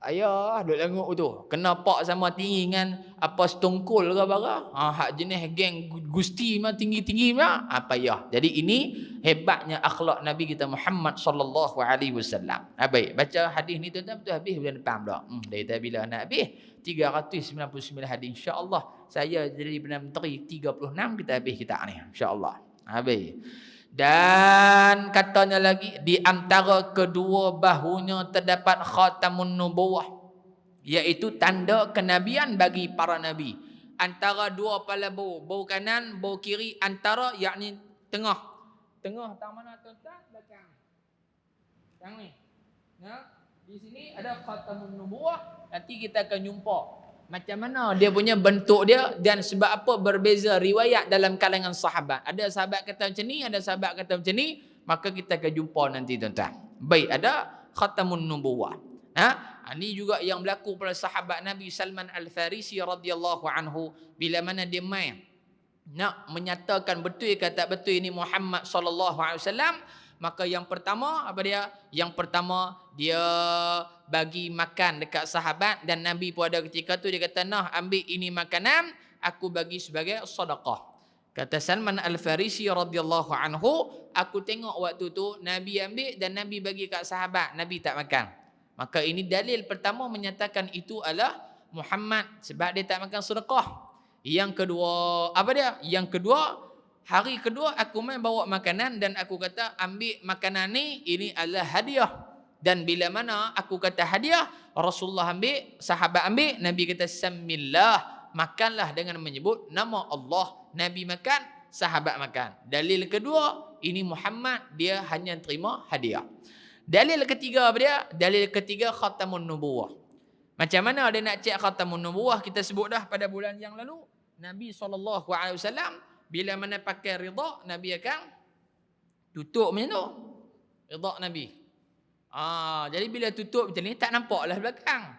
Ayah duk languk tu. Kena pak sama tinggi dengan apa setongkol ke apa. Hak jenis geng gusti mah tinggi-tinggi mah payah. Jadi ini hebatnya akhlak Nabi kita Muhammad sallallahu alaihi wasallam. Baik, baca hadis ni tuan-tuan betul habis bulan depan dah. Dari bila nak habis 399 hadis insya-Allah. Saya jadi Perdana Menteri 36 kita habis kita ni. Insya-Allah. Habis. Dan katanya lagi di antara kedua bahunya terdapat khatamun nubuwah, iaitu tanda kenabian bagi para nabi. Antara dua kepala bau kanan, bau kiri, antara yakni tengah. Tengah tang mana tuan-tuan? Belakang. Yang ni. Ya, di sini ada khatamun nubuwah, nanti kita akan jumpa macam mana dia punya bentuk dia dan sebab apa berbeza riwayat dalam kalangan sahabat. Ada sahabat kata macam ni, ada sahabat kata macam ni, maka kita akan jumpa nanti tuan-tuan. Baik, ada khatamun nubuwah. Ini juga yang berlaku pada sahabat Nabi Salman Al-Farisi radhiyallahu anhu bila mana dia mai nak menyatakan betul ke tak betul ini Muhammad sallallahu alaihi wasallam, maka yang pertama apa dia? Yang pertama dia bagi makan dekat sahabat dan Nabi pun ada ketika tu dia kata, "Nah, ambil ini makanan, aku bagi sebagai sedekah." Kata Salman Al-Farisi radhiyallahu anhu, aku tengok waktu tu Nabi ambil dan Nabi bagi kat sahabat, Nabi tak makan. Maka ini dalil pertama menyatakan itu adalah Muhammad sebab dia tak makan sedekah. Yang kedua, apa dia? Yang kedua, hari kedua aku main bawa makanan dan aku kata ambil makanan ni, ini adalah hadiah. Dan bila mana aku kata hadiah, Rasulullah ambil, sahabat ambil, Nabi kata samillah, makanlah dengan menyebut nama Allah. Nabi makan, sahabat makan. Dalil kedua, ini Muhammad dia hanya terima hadiah. Dalil ketiga apa dia? Dalil ketiga khatamun nubuwah. Macam mana dia nak cek khatamun nubuwah? Kita sebut dah pada bulan yang lalu. Nabi SAW bila mana pakai ridha, Nabi akan tutup macam tu. Ridha Nabi. Jadi bila tutup macam ni tak nampaklah belakang.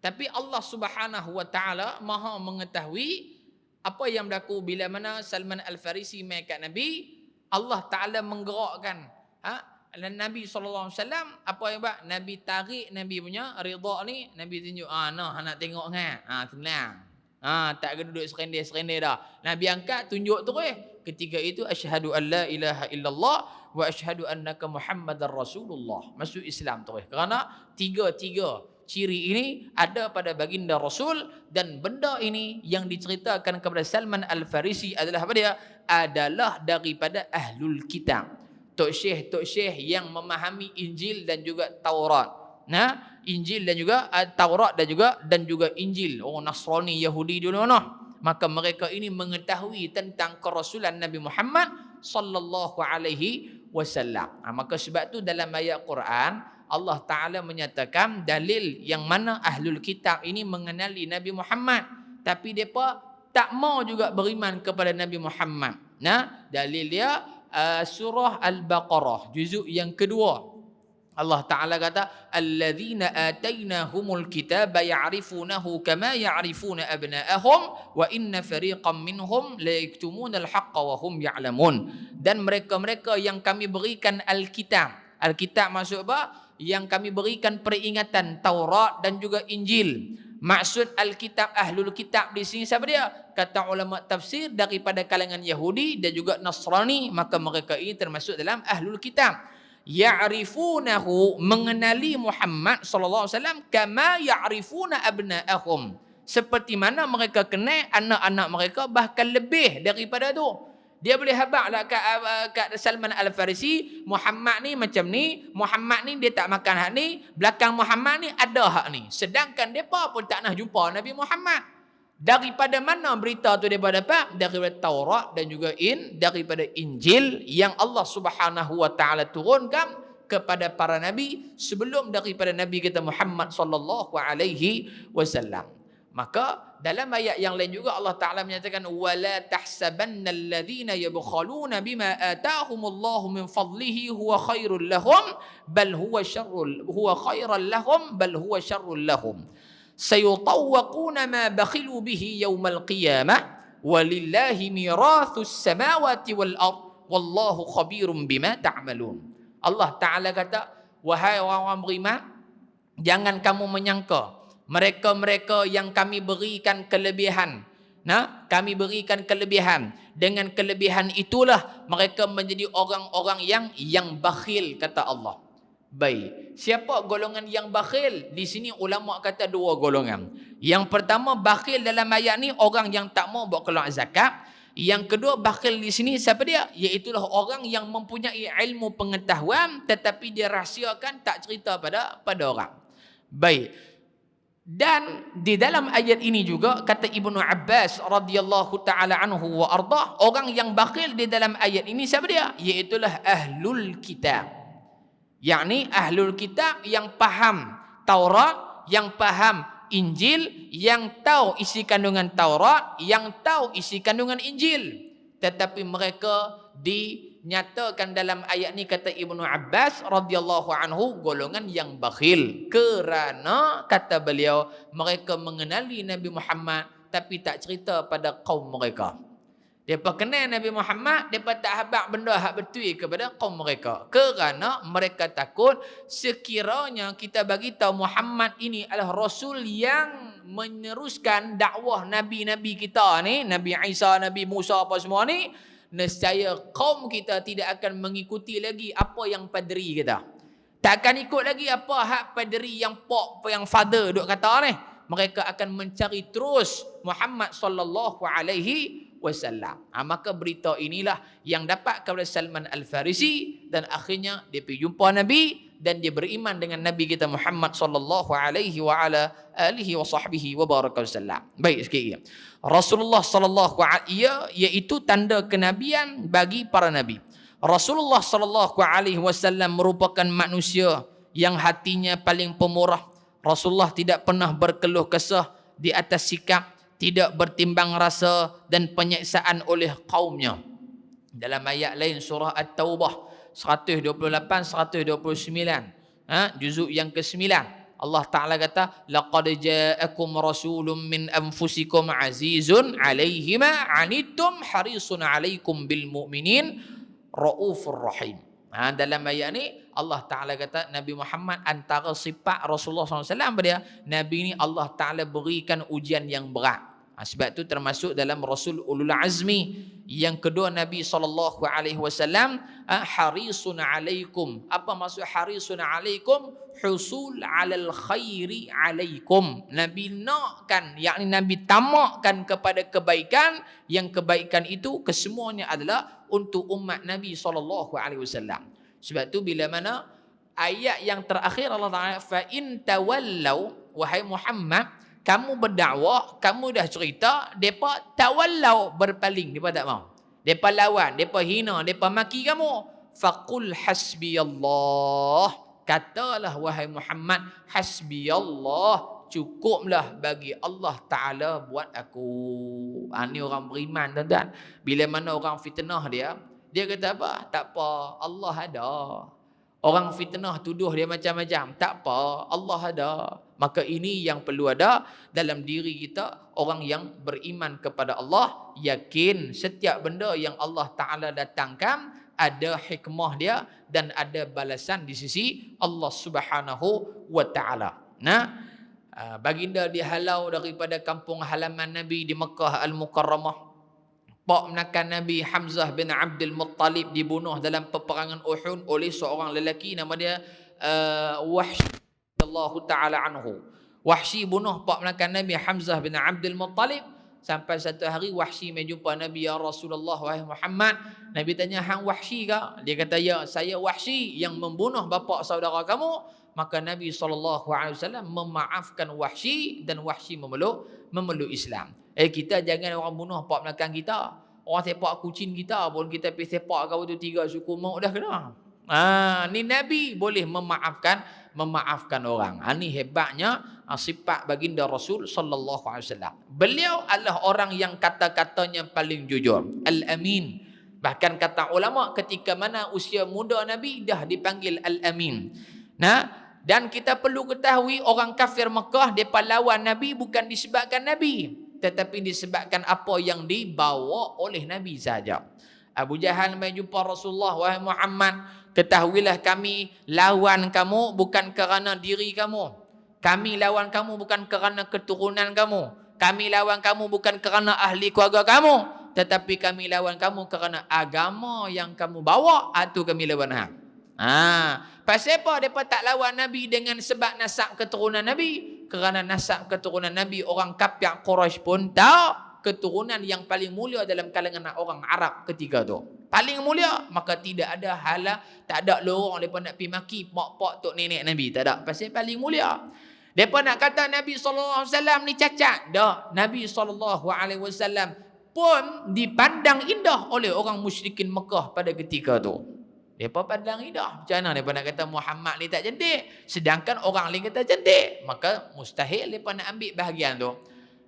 Tapi Allah Subhanahu Wa Taala Maha mengetahui apa yang berlaku bila mana Salman Al-Farisi mai kat Nabi. Allah Taala menggerakkan dan Nabi SAW apa yang buat? Nabi tarik Nabi punya ridha ni, Nabi tunjuk, nah nak tengok kan? Tenang. Tak kena duduk serendai-serendai dah. Nabi angkat, tunjuk terus. Ketika itu asyhadu an la ilaha illallah wa asyhadu annaka Muhammadar Rasulullah. Masuk Islam terus. Kerana tiga-tiga ciri ini ada pada baginda Rasul dan benda ini yang diceritakan kepada Salman Al-Farisi adalah apa dia? Adalah daripada ahlul kitab. Tok Syekh yang memahami Injil dan juga Taurat. Injil dan juga Taurat dan juga Injil. Nasrani, Yahudi dulu maka mereka ini mengetahui tentang kerasulan Nabi Muhammad sallallahu alaihi wasallam. Maka sebab tu dalam ayat Quran Allah Taala menyatakan dalil yang mana ahlul kitab ini mengenali Nabi Muhammad tapi depa tak mau juga beriman kepada Nabi Muhammad. Dalil dia surah Al-Baqarah juzuk yang kedua. Allah Ta'ala kata alladzina atainahumul kitaba ya'rifunahu kama ya'rifuna abna'ahum wa inna fariqam minhum la yaktumuna al-haqqa wa hum ya'lamun. Dan mereka-mereka yang kami berikan Alkitab. Alkitab maksud apa? Yang kami berikan peringatan Taurat dan juga Injil. Maksud Alkitab, ahlul kitab di sini siapa dia? Kata ulama tafsir daripada kalangan Yahudi dan juga Nasrani, maka mereka ini termasuk dalam ahlul kitab. Ya'rifunahu, mengenali Muhammad sallallahu alaihi wasallam kama ya'rifuna abna'ahum, seperti mana mereka kenal anak-anak mereka, bahkan lebih daripada tu. Dia boleh habaklah kat Salman Al-Farisi, Muhammad ni macam ni, Muhammad ni dia tak makan hak ni, belakang Muhammad ni ada hak ni. Sedangkan depa pun tak nak jumpa Nabi Muhammad. Daripada mana berita tu depa dapat? Daripada Taurat dan juga daripada Injil yang Allah Subhanahu Wa Taala turunkan kepada para nabi sebelum daripada Nabi kita Muhammad sallallahu alaihi wasallam. Maka dalam ayat yang lain juga Allah Ta'ala menyatakan wala tahsabannal ladzina yabkhaluna bima ataahumullahu min fadlihi huwa khairul lahum bal huwa khairal lahum bal huwa syarrul lahum sayutawwaquna ma bakhilu bihi yaumal qiyamah walillahi mirathus samawati wal ard wallahu khabirum bima ta'malun. Allah Ta'ala kata, wahai orang beriman, jangan kamu menyangka mereka-mereka yang kami berikan kelebihan. Kami berikan kelebihan. Dengan kelebihan itulah mereka menjadi orang-orang yang bakhil, kata Allah. Baik, siapa golongan yang bakhil? Di sini ulama kata dua golongan. Yang pertama bakhil dalam ayat ni orang yang tak mau buat keluar zakat. Yang kedua bakhil di sini siapa dia? Iaitulah orang yang mempunyai ilmu pengetahuan tetapi dia rahsiakan, tak cerita pada orang. Baik. Dan di dalam ayat ini juga kata Ibnu Abbas radhiyallahu taala anhu wa ardah, orang yang bakhil di dalam ayat ini siapa dia? Iaitulah ahlul kitab. Yakni ahlul kitab yang faham Taurat, yang faham Injil, yang tahu isi kandungan Taurat, yang tahu isi kandungan Injil. Tetapi mereka dinyatakan dalam ayat ni kata Ibnu Abbas radhiyallahu anhu golongan yang bakhil. Kerana kata beliau mereka mengenali Nabi Muhammad tapi tak cerita pada kaum mereka. Mereka kenal Nabi Muhammad, mereka tak habaq benda hak betul kepada kaum mereka. Kerana mereka takut sekiranya kita bagi tahu Muhammad ini adalah Rasul yang meneruskan dakwah Nabi-Nabi kita ni, Nabi Isa, Nabi Musa apa semua ni, nescaya kaum kita tidak akan mengikuti lagi apa yang padri kita. Tak akan ikut lagi apa hak padri yang pok, yang father duk kata ni. Mereka akan mencari terus Muhammad sallallahu alaihi wasallam. Maka berita inilah yang dapat kepada Salman Al-Farisi dan akhirnya dia pergi jumpa Nabi dan dia beriman dengan Nabi kita Muhammad sallallahu alaihi wa ala alihi wa sahbihi wa baraka wasallam. Baik sekali. Rasulullah sallallahu alaihi iaitu tanda kenabian bagi para nabi. Rasulullah sallallahu alaihi wasallam merupakan manusia yang hatinya paling pemurah. Rasulullah tidak pernah berkeluh kesah di atas sikap, tidak bertimbang rasa dan penyiksaan oleh kaumnya. Dalam ayat lain surah At-Taubah 128-129, juzuk yang ke-9, Allah Ta'ala kata, laqad ja'akum rasulun min anfusikum azizun 'alaihi ma 'anittum harisun 'alaikum bil mu'minin raufur rahim. Dalam ayat ni Allah Ta'ala kata Nabi Muhammad antara sifat Rasulullah SAW dia, Nabi ni Allah Ta'ala berikan ujian yang berat. Sebab tu termasuk dalam Rasul Ulul Azmi. Yang kedua Nabi SAW harisun alaikum. Apa maksud harisun alaikum? Husul alal khairi alaikum. Nabi nakkan, yakni Nabi tamakkan kepada kebaikan, yang kebaikan itu kesemuanya adalah untuk umat Nabi SAW. Sebab tu bila mana ayat yang terakhir Allah Ta'ala, fa in tawallau, wahai Muhammad, kamu berdakwah, kamu dah cerita, depa tawallau, berpaling, depa tak mau. Depa lawan, depa hina, depa maki kamu. Faqul hasbiyallah, katalah wahai Muhammad, hasbiyallah, cukuplah bagi Allah Ta'ala buat aku. Ini orang beriman, tuan-tuan. Bila mana orang fitnah dia kata apa? Tak apa, Allah ada. Orang fitnah tuduh dia macam-macam. Tak apa, Allah ada. Maka ini yang perlu ada dalam diri kita, orang yang beriman kepada Allah, yakin setiap benda yang Allah Ta'ala datangkan ada hikmah dia dan ada balasan di sisi Allah Subhanahu wa Ta'ala. Baginda dihalau daripada kampung halaman Nabi di Mekah Al-Mukarramah. Pak menakan Nabi Hamzah bin Abdul Muttalib dibunuh dalam peperangan Uhud oleh seorang lelaki nama dia Wahsy radhiyallahu taala anhu. Wahsy bunuh pak menakan Nabi Hamzah bin Abdul Muttalib. Sampai satu hari Wahsy menjumpa Nabi, ya Rasulullah, wahai Muhammad. Nabi tanya, hang Wahsy ke? Dia kata, ya, saya Wahsy yang membunuh bapa saudara kamu. Maka Nabi SAW memaafkan Wahsy dan Wahsy memeluk Islam. Kita jangan orang bunuh pak belakang kita. Orang sepak kucing kita pun kita pergi sepak kau tu 3 suku mau dah kena. Ni Nabi boleh memaafkan orang. Ni hebatnya sifat baginda Rasul sallallahu alaihi wasallam. Beliau adalah orang yang kata-katanya paling jujur, Al-Amin. Bahkan kata ulama ketika mana usia muda Nabi dah dipanggil Al-Amin. Dan kita perlu ketahui orang kafir Mekah depa lawan Nabi bukan disebabkan Nabi, tetapi disebabkan apa yang dibawa oleh Nabi saja. Abu Jahal mai jumpa Rasulullah, wahai Muhammad, ketahuilah kami lawan kamu bukan kerana diri kamu. Kami lawan kamu bukan kerana keturunan kamu. Kami lawan kamu bukan kerana ahli keluarga kamu, tetapi kami lawan kamu kerana agama yang kamu bawa, itu kami lawan hang. Pasal apa mereka tak lawan Nabi dengan sebab nasab keturunan Nabi? Kerana nasab keturunan Nabi orang kafir Quraisy pun tahu keturunan yang paling mulia dalam kalangan orang Arab ketika tu. Paling mulia, maka tidak ada hala, tak ada lorong mereka nak pergi maki mak-pak tok nenek Nabi. Tak ada. Pasal paling mulia. Mereka nak kata Nabi SAW ni cacat. Tak. Nabi SAW pun dipandang indah oleh orang musyrikin Mekah pada ketika tu. Mereka pandang indah. Macam mana mereka nak kata Muhammad ni tak cantik? Sedangkan orang lain kata cantik. Maka mustahil mereka nak ambil bahagian tu.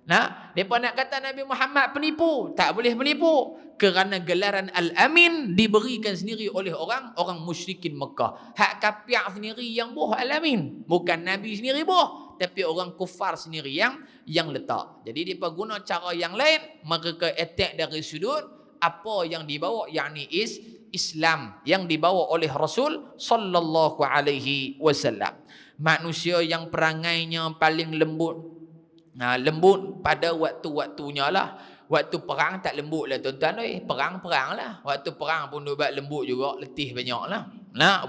Nah, mereka nak kata Nabi Muhammad penipu. Tak boleh penipu. Kerana gelaran Al-Amin diberikan sendiri oleh orang musyrikin Mekah. Hak kafir sendiri yang boh Al-Amin. Bukan Nabi sendiri boh. Tapi orang kufar sendiri yang letak. Jadi mereka guna cara yang lain. Mereka attack dari sudut apa yang dibawa, yakni Islam yang dibawa oleh Rasul sallallahu alaihi wasallam. Manusia yang perangainya paling lembut. Lembut pada waktu-waktunya lah. Waktu perang tak lembut lah tuan-tuan. Perang lah. Waktu perang pun buat lembut juga. Letih banyak lah.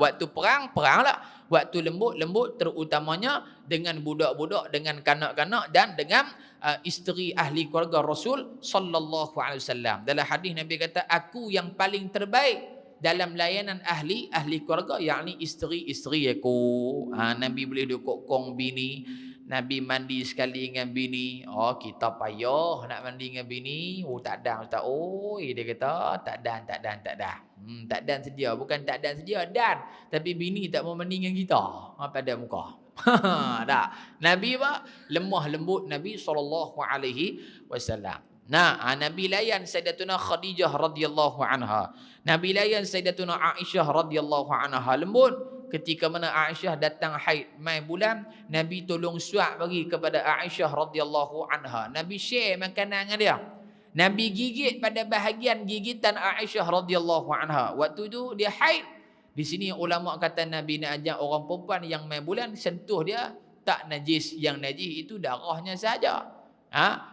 Waktu perang lah. Waktu lembut terutamanya dengan budak-budak, dengan kanak-kanak dan dengan isteri ahli keluarga Rasul sallallahu alaihi wasallam. Dalam hadis Nabi kata, aku yang paling terbaik dalam layanan ahli keluarga, yakni isteri aku. Nabi boleh dukung bini. Nabi mandi sekali dengan bini. Oh, kita payah nak mandi dengan bini. Oh, tak dan Ustaz. Oh, dia kata tak dan. Tak dan sedia. Bukan tak dan sedia, dan. Tapi bini tak mau mandi dengan kita. Pada muka. Tak. Nabi apa? Lemah lembut Nabi SAW. Nabi layan Sayyidatuna Khadijah radhiyallahu anha. Nabi layan Sayyidatuna Aisyah radhiyallahu anha lembut. Ketika mana Aisyah datang haid mai bulan, Nabi tolong suap bagi kepada Aisyah radhiyallahu anha. Nabi share makanan dengan dia. Nabi gigit pada bahagian gigitan Aisyah radhiyallahu anha. Waktu tu dia haid. Di sini ulama kata Nabi nak ajak orang perempuan yang mai bulan sentuh dia tak najis. Yang najis itu darahnya saja.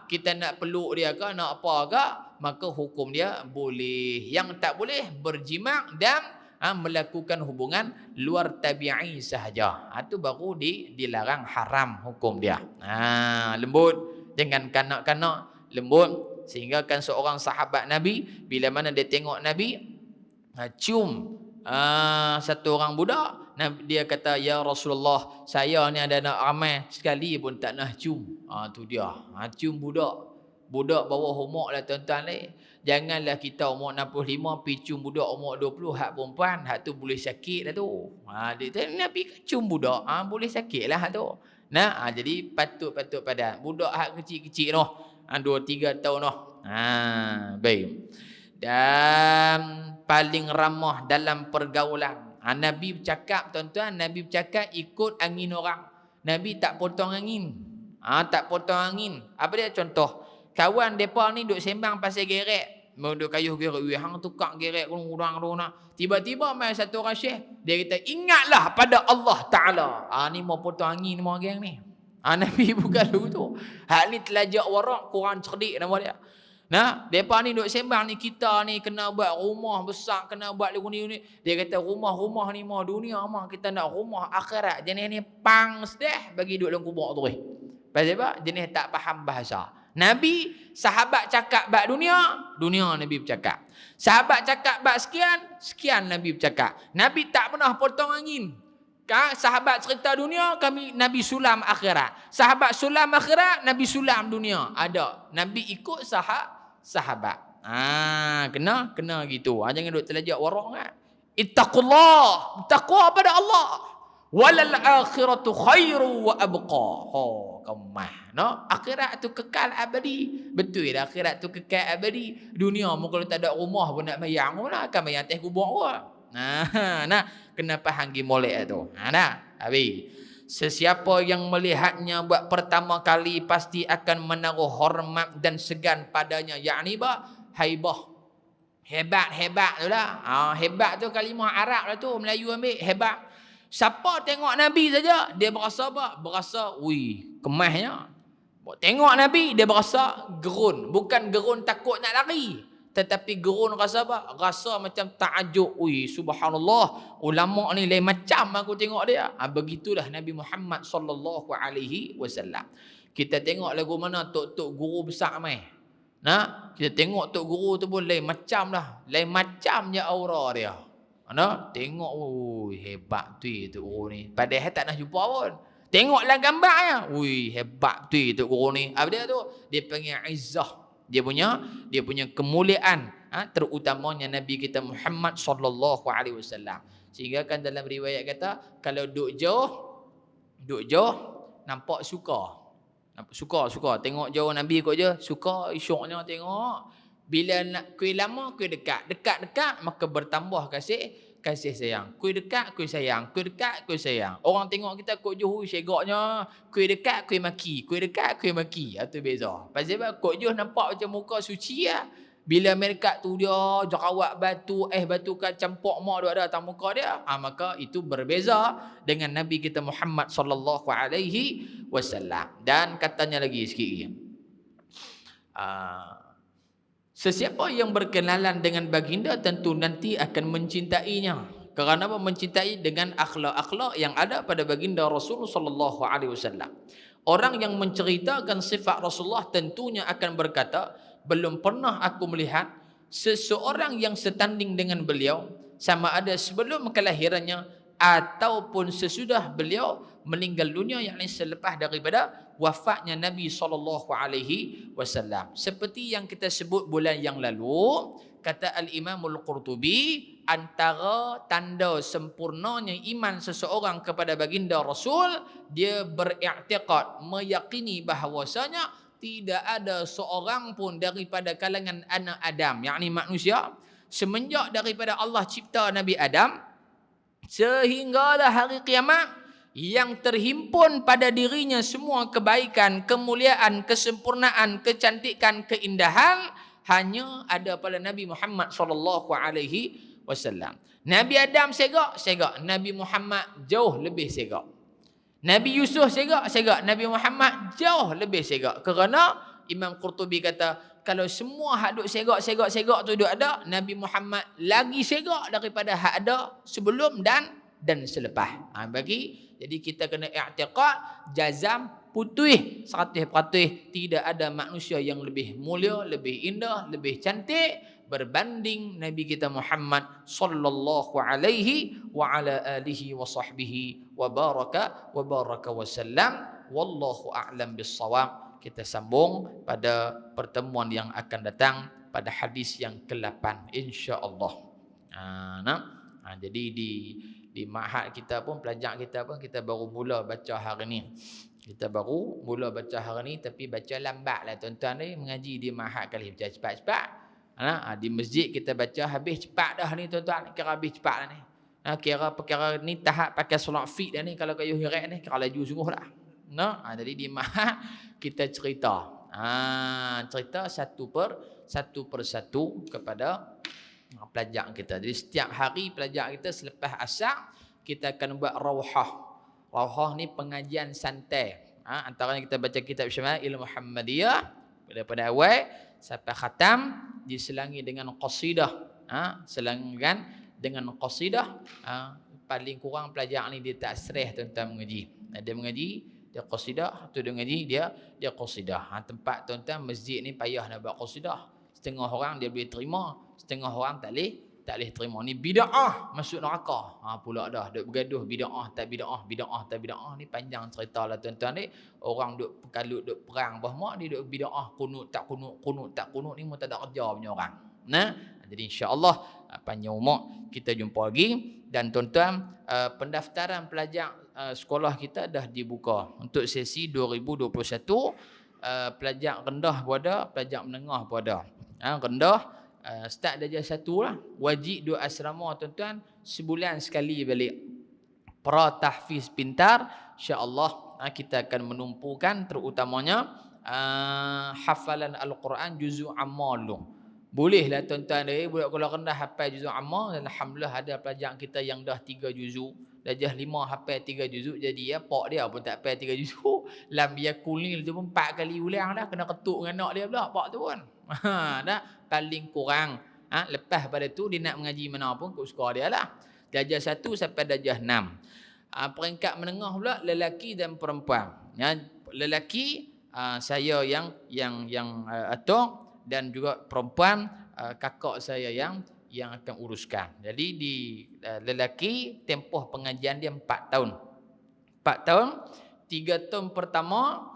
Kita nak peluk dia ke, nak apa ke, maka hukum dia boleh. Yang tak boleh berjima' dan melakukan hubungan luar tabi'i sahaja. Itu baru dilarang, haram hukum dia. Lembut dengan kanak-kanak, lembut. Sehingga kan seorang sahabat Nabi, bila mana dia tengok Nabi cium satu orang budak, dia kata, ya Rasulullah, saya ni ada anak ramai sekali pun tak nak cium. Tu dia. Cium budak bawah umur lah tuan-tuan ni. Janganlah kita umur 65 pergi cium budak umur 20, hak perempuan, hak tu boleh sakit lah tu. Dia Nabi cium budak, boleh sakit lah tu. Jadi patut pada budak hak kecil-kecil noh, 2-3 tahun noh. Baik. Dan paling ramah dalam pergaulan. Nabi bercakap tuan-tuan, Nabi bercakap ikut angin orang. Nabi tak potong angin. Tak potong angin. Apa dia contoh? Kawan depa ni duk sembang pasal gerek. Duk kayuh gerek. Hang tukar gerek kurang. Tiba-tiba mai satu orang syekh, dia kata, ingatlah pada Allah Ta'ala. Ni mau potong angin mau orang ni. Nabi bukan begitu. Hak ni telajak warak, kurang cerdik nama dia. Depa ni duk sembang ni, kita ni kena buat rumah besar, kena buat ni. Dia kata rumah ni mah dunia mah, kita nak rumah akhirat. Jenis ni pang sedih bagi duduk dalam kubur tu. Pasal apa? Jenis tak faham bahasa. Nabi, sahabat cakap bab dunia Nabi bercakap. Sahabat cakap bab sekian Nabi bercakap. Nabi tak pernah potong angin. Sahabat cerita dunia, Nabi sulam akhirat. Sahabat sulam akhirat, Nabi sulam dunia. Ada. Nabi ikut sahabat. Kena gitu. Jangan duk terlajak warak kan. Ittaqullah. Taqwa pada Allah. Walal akhiratu khairu wa abqa. Kemah. Akhirat tu kekal abadi. Betul dah, akhirat tu kekal abadi. Dunia mu kalau tak ada rumah pun nak mayang lah. Akan mayang atas kubur pun. Kena faham molek tu. Habis. Sesiapa yang melihatnya buat pertama kali pasti akan menaruh hormat dan segan padanya. Yakni haibah. Hebat tu lah. Hebat tu kalimah Arab lah tu. Melayu ambil hebat. Siapa tengok Nabi saja, dia berasa apa? Berasa, kemahnya. Tengok Nabi, dia berasa gerun. Bukan gerun takut nak lari. Tetapi gerun rasa apa? Rasa macam ta'ajub. Ui, subhanallah, ulama ni lain macam aku tengok dia. Begitulah Nabi Muhammad sallallahu alaihi wasallam. Kita tengok lagu mana tok-tok guru besar mai. Nah, kita tengok tok guru tu pun lain macam lah. Lain macamnya aura dia. Nah, tengok ui hebat tu guru ni. Padahal tak nak jumpa pun. Tengoklah gambarnya. Ui hebat tu tok guru ni. Apa dia tu? Dia panggil izzah. Dia punya kemuliaan, terutamanya Nabi kita Muhammad sallallahu alaihi wasallam. Sehingga kan dalam riwayat kata kalau duduk jauh nampak suka. Suka tengok jauh Nabi kot je, suka isyuknya tengok. Bila nak kuih lama, kuih dekat maka bertambah kasih sayang. Kuih dekat, kuih sayang. Kuih dekat, kuih sayang. Orang tengok kita kok jauh segaknya, kuih dekat, kuih maki. Kuih dekat, kuih maki. Itu beza. Pasal apa? Kok jauh nampak macam muka suci lah. Bila mereka tu dia jerawat batu, batu kan campur mak dia ada atas muka dia, maka itu berbeza dengan Nabi kita Muhammad sallallahu alaihi wasallam. Dan katanya lagi sikit lagi. Sesiapa yang berkenalan dengan baginda tentu nanti akan mencintainya. Kerana apa? Mencintai dengan akhlak-akhlak yang ada pada baginda Rasulullah sallallahu alaihi wasallam. Orang yang menceritakan sifat Rasulullah tentunya akan berkata, belum pernah aku melihat seseorang yang setanding dengan beliau, sama ada sebelum kelahirannya ataupun sesudah beliau meninggal dunia, yakni selepas daripada wafatnya Nabi SAW. Seperti yang kita sebut bulan yang lalu, kata Al-Imam Al-Qurtubi, antara tanda sempurnanya iman seseorang kepada baginda Rasul, dia beriktikad, meyakini bahawasanya tidak ada seorang pun daripada kalangan anak Adam, yakni manusia, semenjak daripada Allah cipta Nabi Adam sehinggalah hari kiamat, yang terhimpun pada dirinya semua kebaikan, kemuliaan, kesempurnaan, kecantikan, keindahan, hanya ada pada Nabi Muhammad sallallahu alaihi wasallam. Nabi Adam segak, Nabi Muhammad jauh lebih segak. Nabi Yusuf segak, Nabi Muhammad jauh lebih segak. Kerana Imam Qurtubi kata, kalau semua hak duk segak tu duk ada, Nabi Muhammad lagi segak daripada hak ada sebelum dan selepas. Jadi kita kena i'tiqad, jazam, putih 100% tidak ada manusia yang lebih mulia, lebih indah, lebih cantik berbanding Nabi kita Muhammad sallallahu alaihi wa ala alihi wa sahbihi wa baraka wasallam. Wallahu a'lam bissawab. Kita sambung pada pertemuan yang akan datang pada hadis yang ke-8 insya-Allah. Jadi di ma'had kita pun, pelajar kita pun, kita baru mula baca hari ni. Tapi baca lambatlah tuan-tuan ni, mengaji di ma'had kali baca cepat-cepat. Di masjid kita baca habis cepat dah ni tuan-tuan, kira habis cepat dah ni. Kira perkara ni tahap pakai solat fit dah ni, kalau kayu hirat ni kira laju sungguh dah. Jadi di ma'had kita cerita satu persatu kepada pelajar kita. Jadi setiap hari pelajar kita selepas asar kita akan buat rawhah. Rawhah ni pengajian santai. Antaranya kita baca kitab Syama'il Muhammadiyah daripada awal sampai khatam, diselangi dengan qasidah. Selangkan dengan qasidah. Paling kurang pelajar ni dia tak stres tuan-tuan mengaji. Dia mengaji, dia qasidah, tu dia mengaji, dia qasidah. Tempat tuan-tuan masjid ni payah nak buat qasidah. Setengah orang dia boleh terima, setengah orang tak boleh terima. Ni bid'ah masuk neraka. Pula dah duk bergaduh bid'ah tak bid'ah ni panjang cerita lah tuan-tuan ni. Orang duk pekalut, duk perang bahmak, dia duk bid'ah kunut tak kunut ni tak ada kerja punya orang. Jadi insya-Allah panjang umur kita jumpa lagi. Dan tuan-tuan, pendaftaran pelajar sekolah kita dah dibuka untuk sesi 2021. Pelajar rendah pun ada, pelajar menengah pun ada. Rendah start darjah 1 lah. Wajib duduk asrama tuan-tuan, sebulan sekali balik. Pra tahfiz pintar, insya-Allah kita akan menumpukan terutamanya hafalan Al-Quran juzuk amma dulu. Bolehlah tuan-tuan dia budak sekolah rendah hafal juzuk amma, dan alhamdulillah ada pelajar kita yang dah 3 juzuk, darjah 5 hafal 3 juzuk, jadi pak dia pun tak hafal 3 juzuk. Lam yakul ni tu pun 4 kali ulang dah, kena ketuk dengan anak dia pula pak tu pun. Dah paling kurang. Lepas pada tu dia nak mengaji mana pun ikut suka dia lah. Darjah 1 sampai darjah 6. Peringkat menengah pula lelaki dan perempuan. Lelaki saya yang atuk, dan juga perempuan kakak saya yang akan uruskan. Jadi di lelaki tempoh pengajian dia 4 tahun. 4 tahun, 3 tahun pertama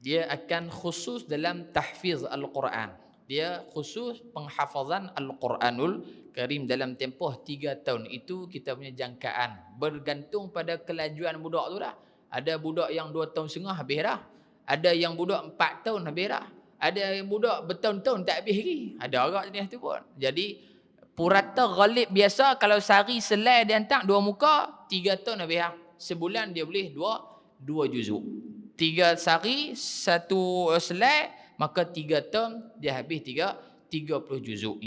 dia akan khusus dalam tahfiz Al-Quran. Dia khusus penghafazan Al-Quranul Karim dalam tempoh 3 tahun. Itu kita punya jangkaan. Bergantung pada kelajuan budak tu dah. Ada budak yang 2 tahun setengah habis dah. Ada yang budak 4 tahun habis dah. Ada yang budak bertahun-tahun tak habis lagi. Ada agak jenis tu pun. Jadi purata ghalib biasa kalau sehari selai dia hantar 2 muka, 3 tahun habis dah. Sebulan dia boleh 2 juzuk. 3 sehari 1 selai, maka 3 tahun dia habis 30 juzuk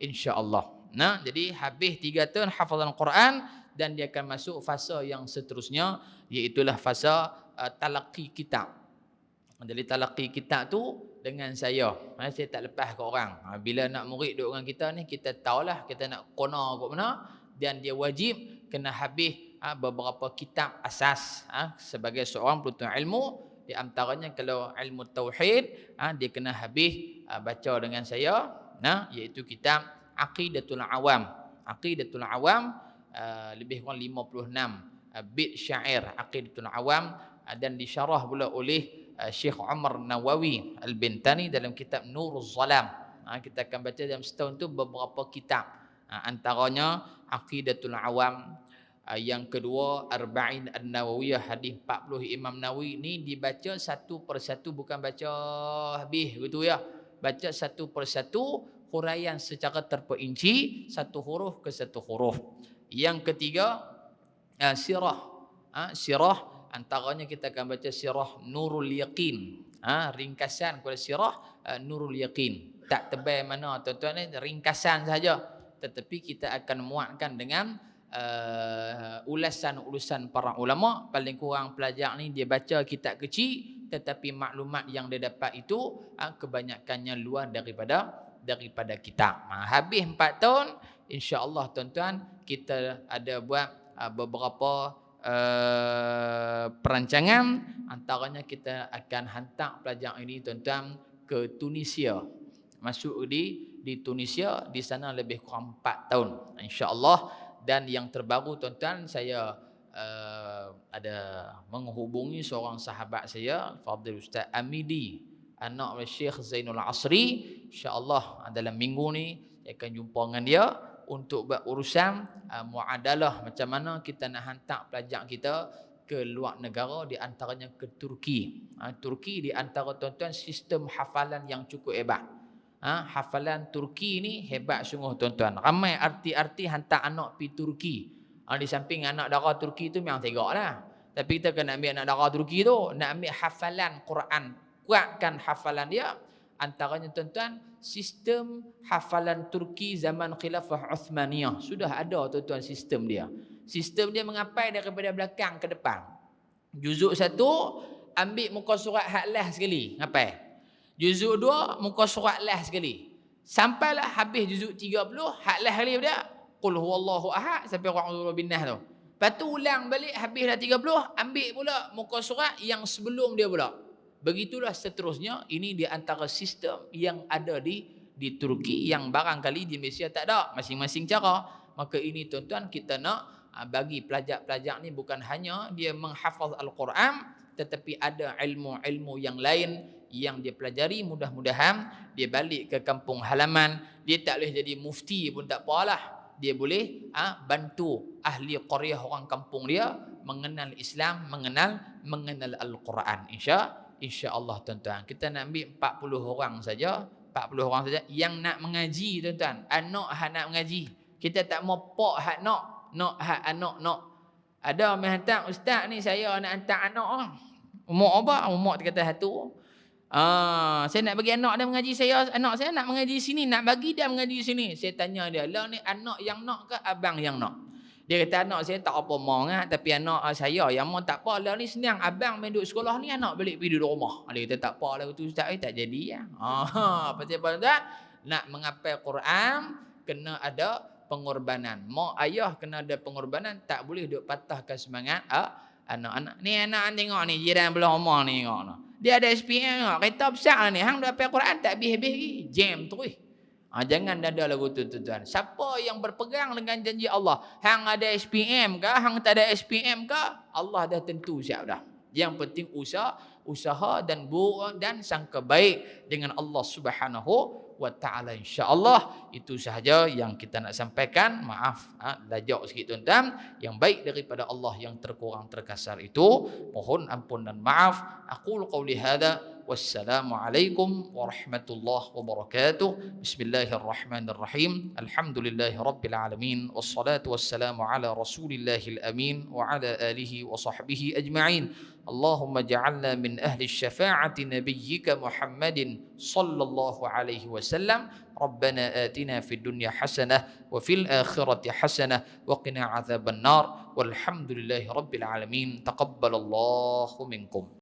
insya-Allah. Nah, jadi habis 3 tahun hafazan Quran dan dia akan masuk fasa yang seterusnya, iaitu fasa talaqi kitab. Jadi talaqi kitab tu dengan saya tak lepas ke orang. Bila nak murid duduk dengan kita ni, kita tahulah kita nak kona ke mana, dan dia wajib kena habis beberapa kitab asas sebagai seorang penuntut ilmu. Di antaranya kalau ilmu tauhid, dia kena habis baca dengan saya, iaitu kitab Aqidatul Awam. Aqidatul Awam lebih kurang 56 bait syair Aqidatul Awam, dan disyarah pula oleh Syekh Umar Nawawi Al-Bintani dalam kitab Nurul Zalam. Kita akan baca dalam setahun tu beberapa kitab. Antaranya Aqidatul Awam. Yang kedua Arba'in An-Nawawiyah, hadis 40 Imam Nawawi. Ni dibaca satu persatu, bukan baca habis gitu ya. Baca satu persatu, huraian secara terperinci, satu huruf ke satu huruf. Yang ketiga sirah. Sirah antaranya kita akan baca sirah Nurul Yaqin. Ringkasan kepada sirah Nurul Yaqin. Tak tebal mana tuan-tuan ni, ringkasan saja. Tetapi kita akan muatkan dengan ulasan-ulasan para ulama. Paling kurang pelajar ni dia baca kitab kecil, tetapi maklumat yang dia dapat itu kebanyakannya luar daripada kitab. Habis 4 tahun, insya-Allah tuan-tuan, kita ada buat beberapa perancangan. Antaranya kita akan hantar pelajar ini tuan-tuan ke Tunisia. Masuk di Tunisia, di sana lebih kurang 4 tahun insya-Allah. Dan yang terbaru tuan-tuan, saya ada menghubungi seorang sahabat saya, Fadil Ustaz Amidi, anak Syekh Zainul Asri. InsyaAllah dalam minggu ni saya akan jumpa dengan dia untuk buat urusan muadalah, macam mana kita nak hantar pelajar kita ke luar negara, di antaranya ke Turki. Turki di antara tuan-tuan sistem hafalan yang cukup hebat. Hafalan Turki ni hebat sungguh tuan-tuan. Ramai arti-arti hantar anak pergi Turki. Di samping anak dara Turki tu memang tegak lah. Tapi kita kena ambil anak dara Turki tu, nak ambil hafalan Quran, kuatkan hafalan dia. Antaranya tuan-tuan, sistem hafalan Turki zaman Khilafah Uthmaniyah. Sudah ada tuan-tuan sistem dia. Sistem dia mengapai daripada belakang ke depan. Juzuk 1, ambil muka surat hak last sekali, ngapai. Juzuk 2, muka surat last sekali. Sampailah habis juzuk 30, hak last sekali dia. Qul huwallahu ahad sampai qul binnas tu. Lepas tu ulang balik, habis dah 30, ambil pula muka surat yang sebelum dia pula. Begitulah seterusnya. Ini di antara sistem yang ada di Turki yang barangkali di Malaysia tak ada, masing-masing cara. Maka ini tuan-tuan, kita nak bagi pelajar-pelajar ni bukan hanya dia menghafaz Al-Quran, tetapi ada ilmu-ilmu yang lain yang dia pelajari. Mudah-mudahan dia balik ke kampung halaman, dia tak boleh jadi mufti pun tak apalah, dia boleh bantu ahli qaryah, orang kampung dia mengenal Islam, mengenal Al-Quran. Insya-Allah tuan-tuan, kita nak ambil 40 orang saja, 40 orang saja yang nak mengaji tuan-tuan. Anak hak nak mengaji. Kita tak mau pak hak nak hak anak nak. Ada mai hantar, ustaz ni saya nak hantar anak orang. Umur apa? Umur kata satu. Saya nak bagi anak dia mengaji saya, anak saya nak mengaji sini, nak bagi dia mengaji sini. Saya tanya dia, lah ni anak yang nak ke abang yang nak? Dia kata anak saya tak apa mau ngah, tapi anak saya yang mau tak apa. Lah ni senang, abang main duduk sekolah ni, anak balik pergi duduk rumah. Dia kata tak apa lah tu ustaz, tak jadi ya. Pasal apa tuan? nak menghafal Quran kena ada pengorbanan. Mak ayah kena ada pengorbanan, tak boleh duk patahkan semangat anak-anak. Ni anak tengok ni jiran belah rumah ni tengok no. Dia ada SPM tengok, kereta besar ni. Hang duk hafal Quran tak habis-habis lagi. Jam terus. Jangan ada lagu tu tuan. Siapa yang berpegang dengan janji Allah, hang ada SPM ke, hang tak ada SPM ke, Allah dah tentu siap dah. Yang penting usaha dan sangka baik dengan Allah Subhanahu wa taala, insya-Allah. Itu sahaja yang kita nak sampaikan. Maaf lajak sikit tuan-tuan. Yang baik daripada Allah, yang terkurang terkasar itu mohon ampun dan maaf. Aqulu qauli hadza wassalamualaikum warahmatullahi wabarakatuh. Bismillahirrahmanirrahim. Alhamdulillahi rabbil alamin wassalatu wassalamu ala rasulillahil amin wa ala alihi wa sahbihi ajma'in. Allahumma ja'alna min ahli syafa'ati nabiyyika Muhammadin sallallahu alaihi wasallam. Rabbana atina fid dunya hasanah wa fil akhirati hasanah wa qina adzaban nar. Walhamdulillahi rabbil alamin. Taqabbalallahu minkum.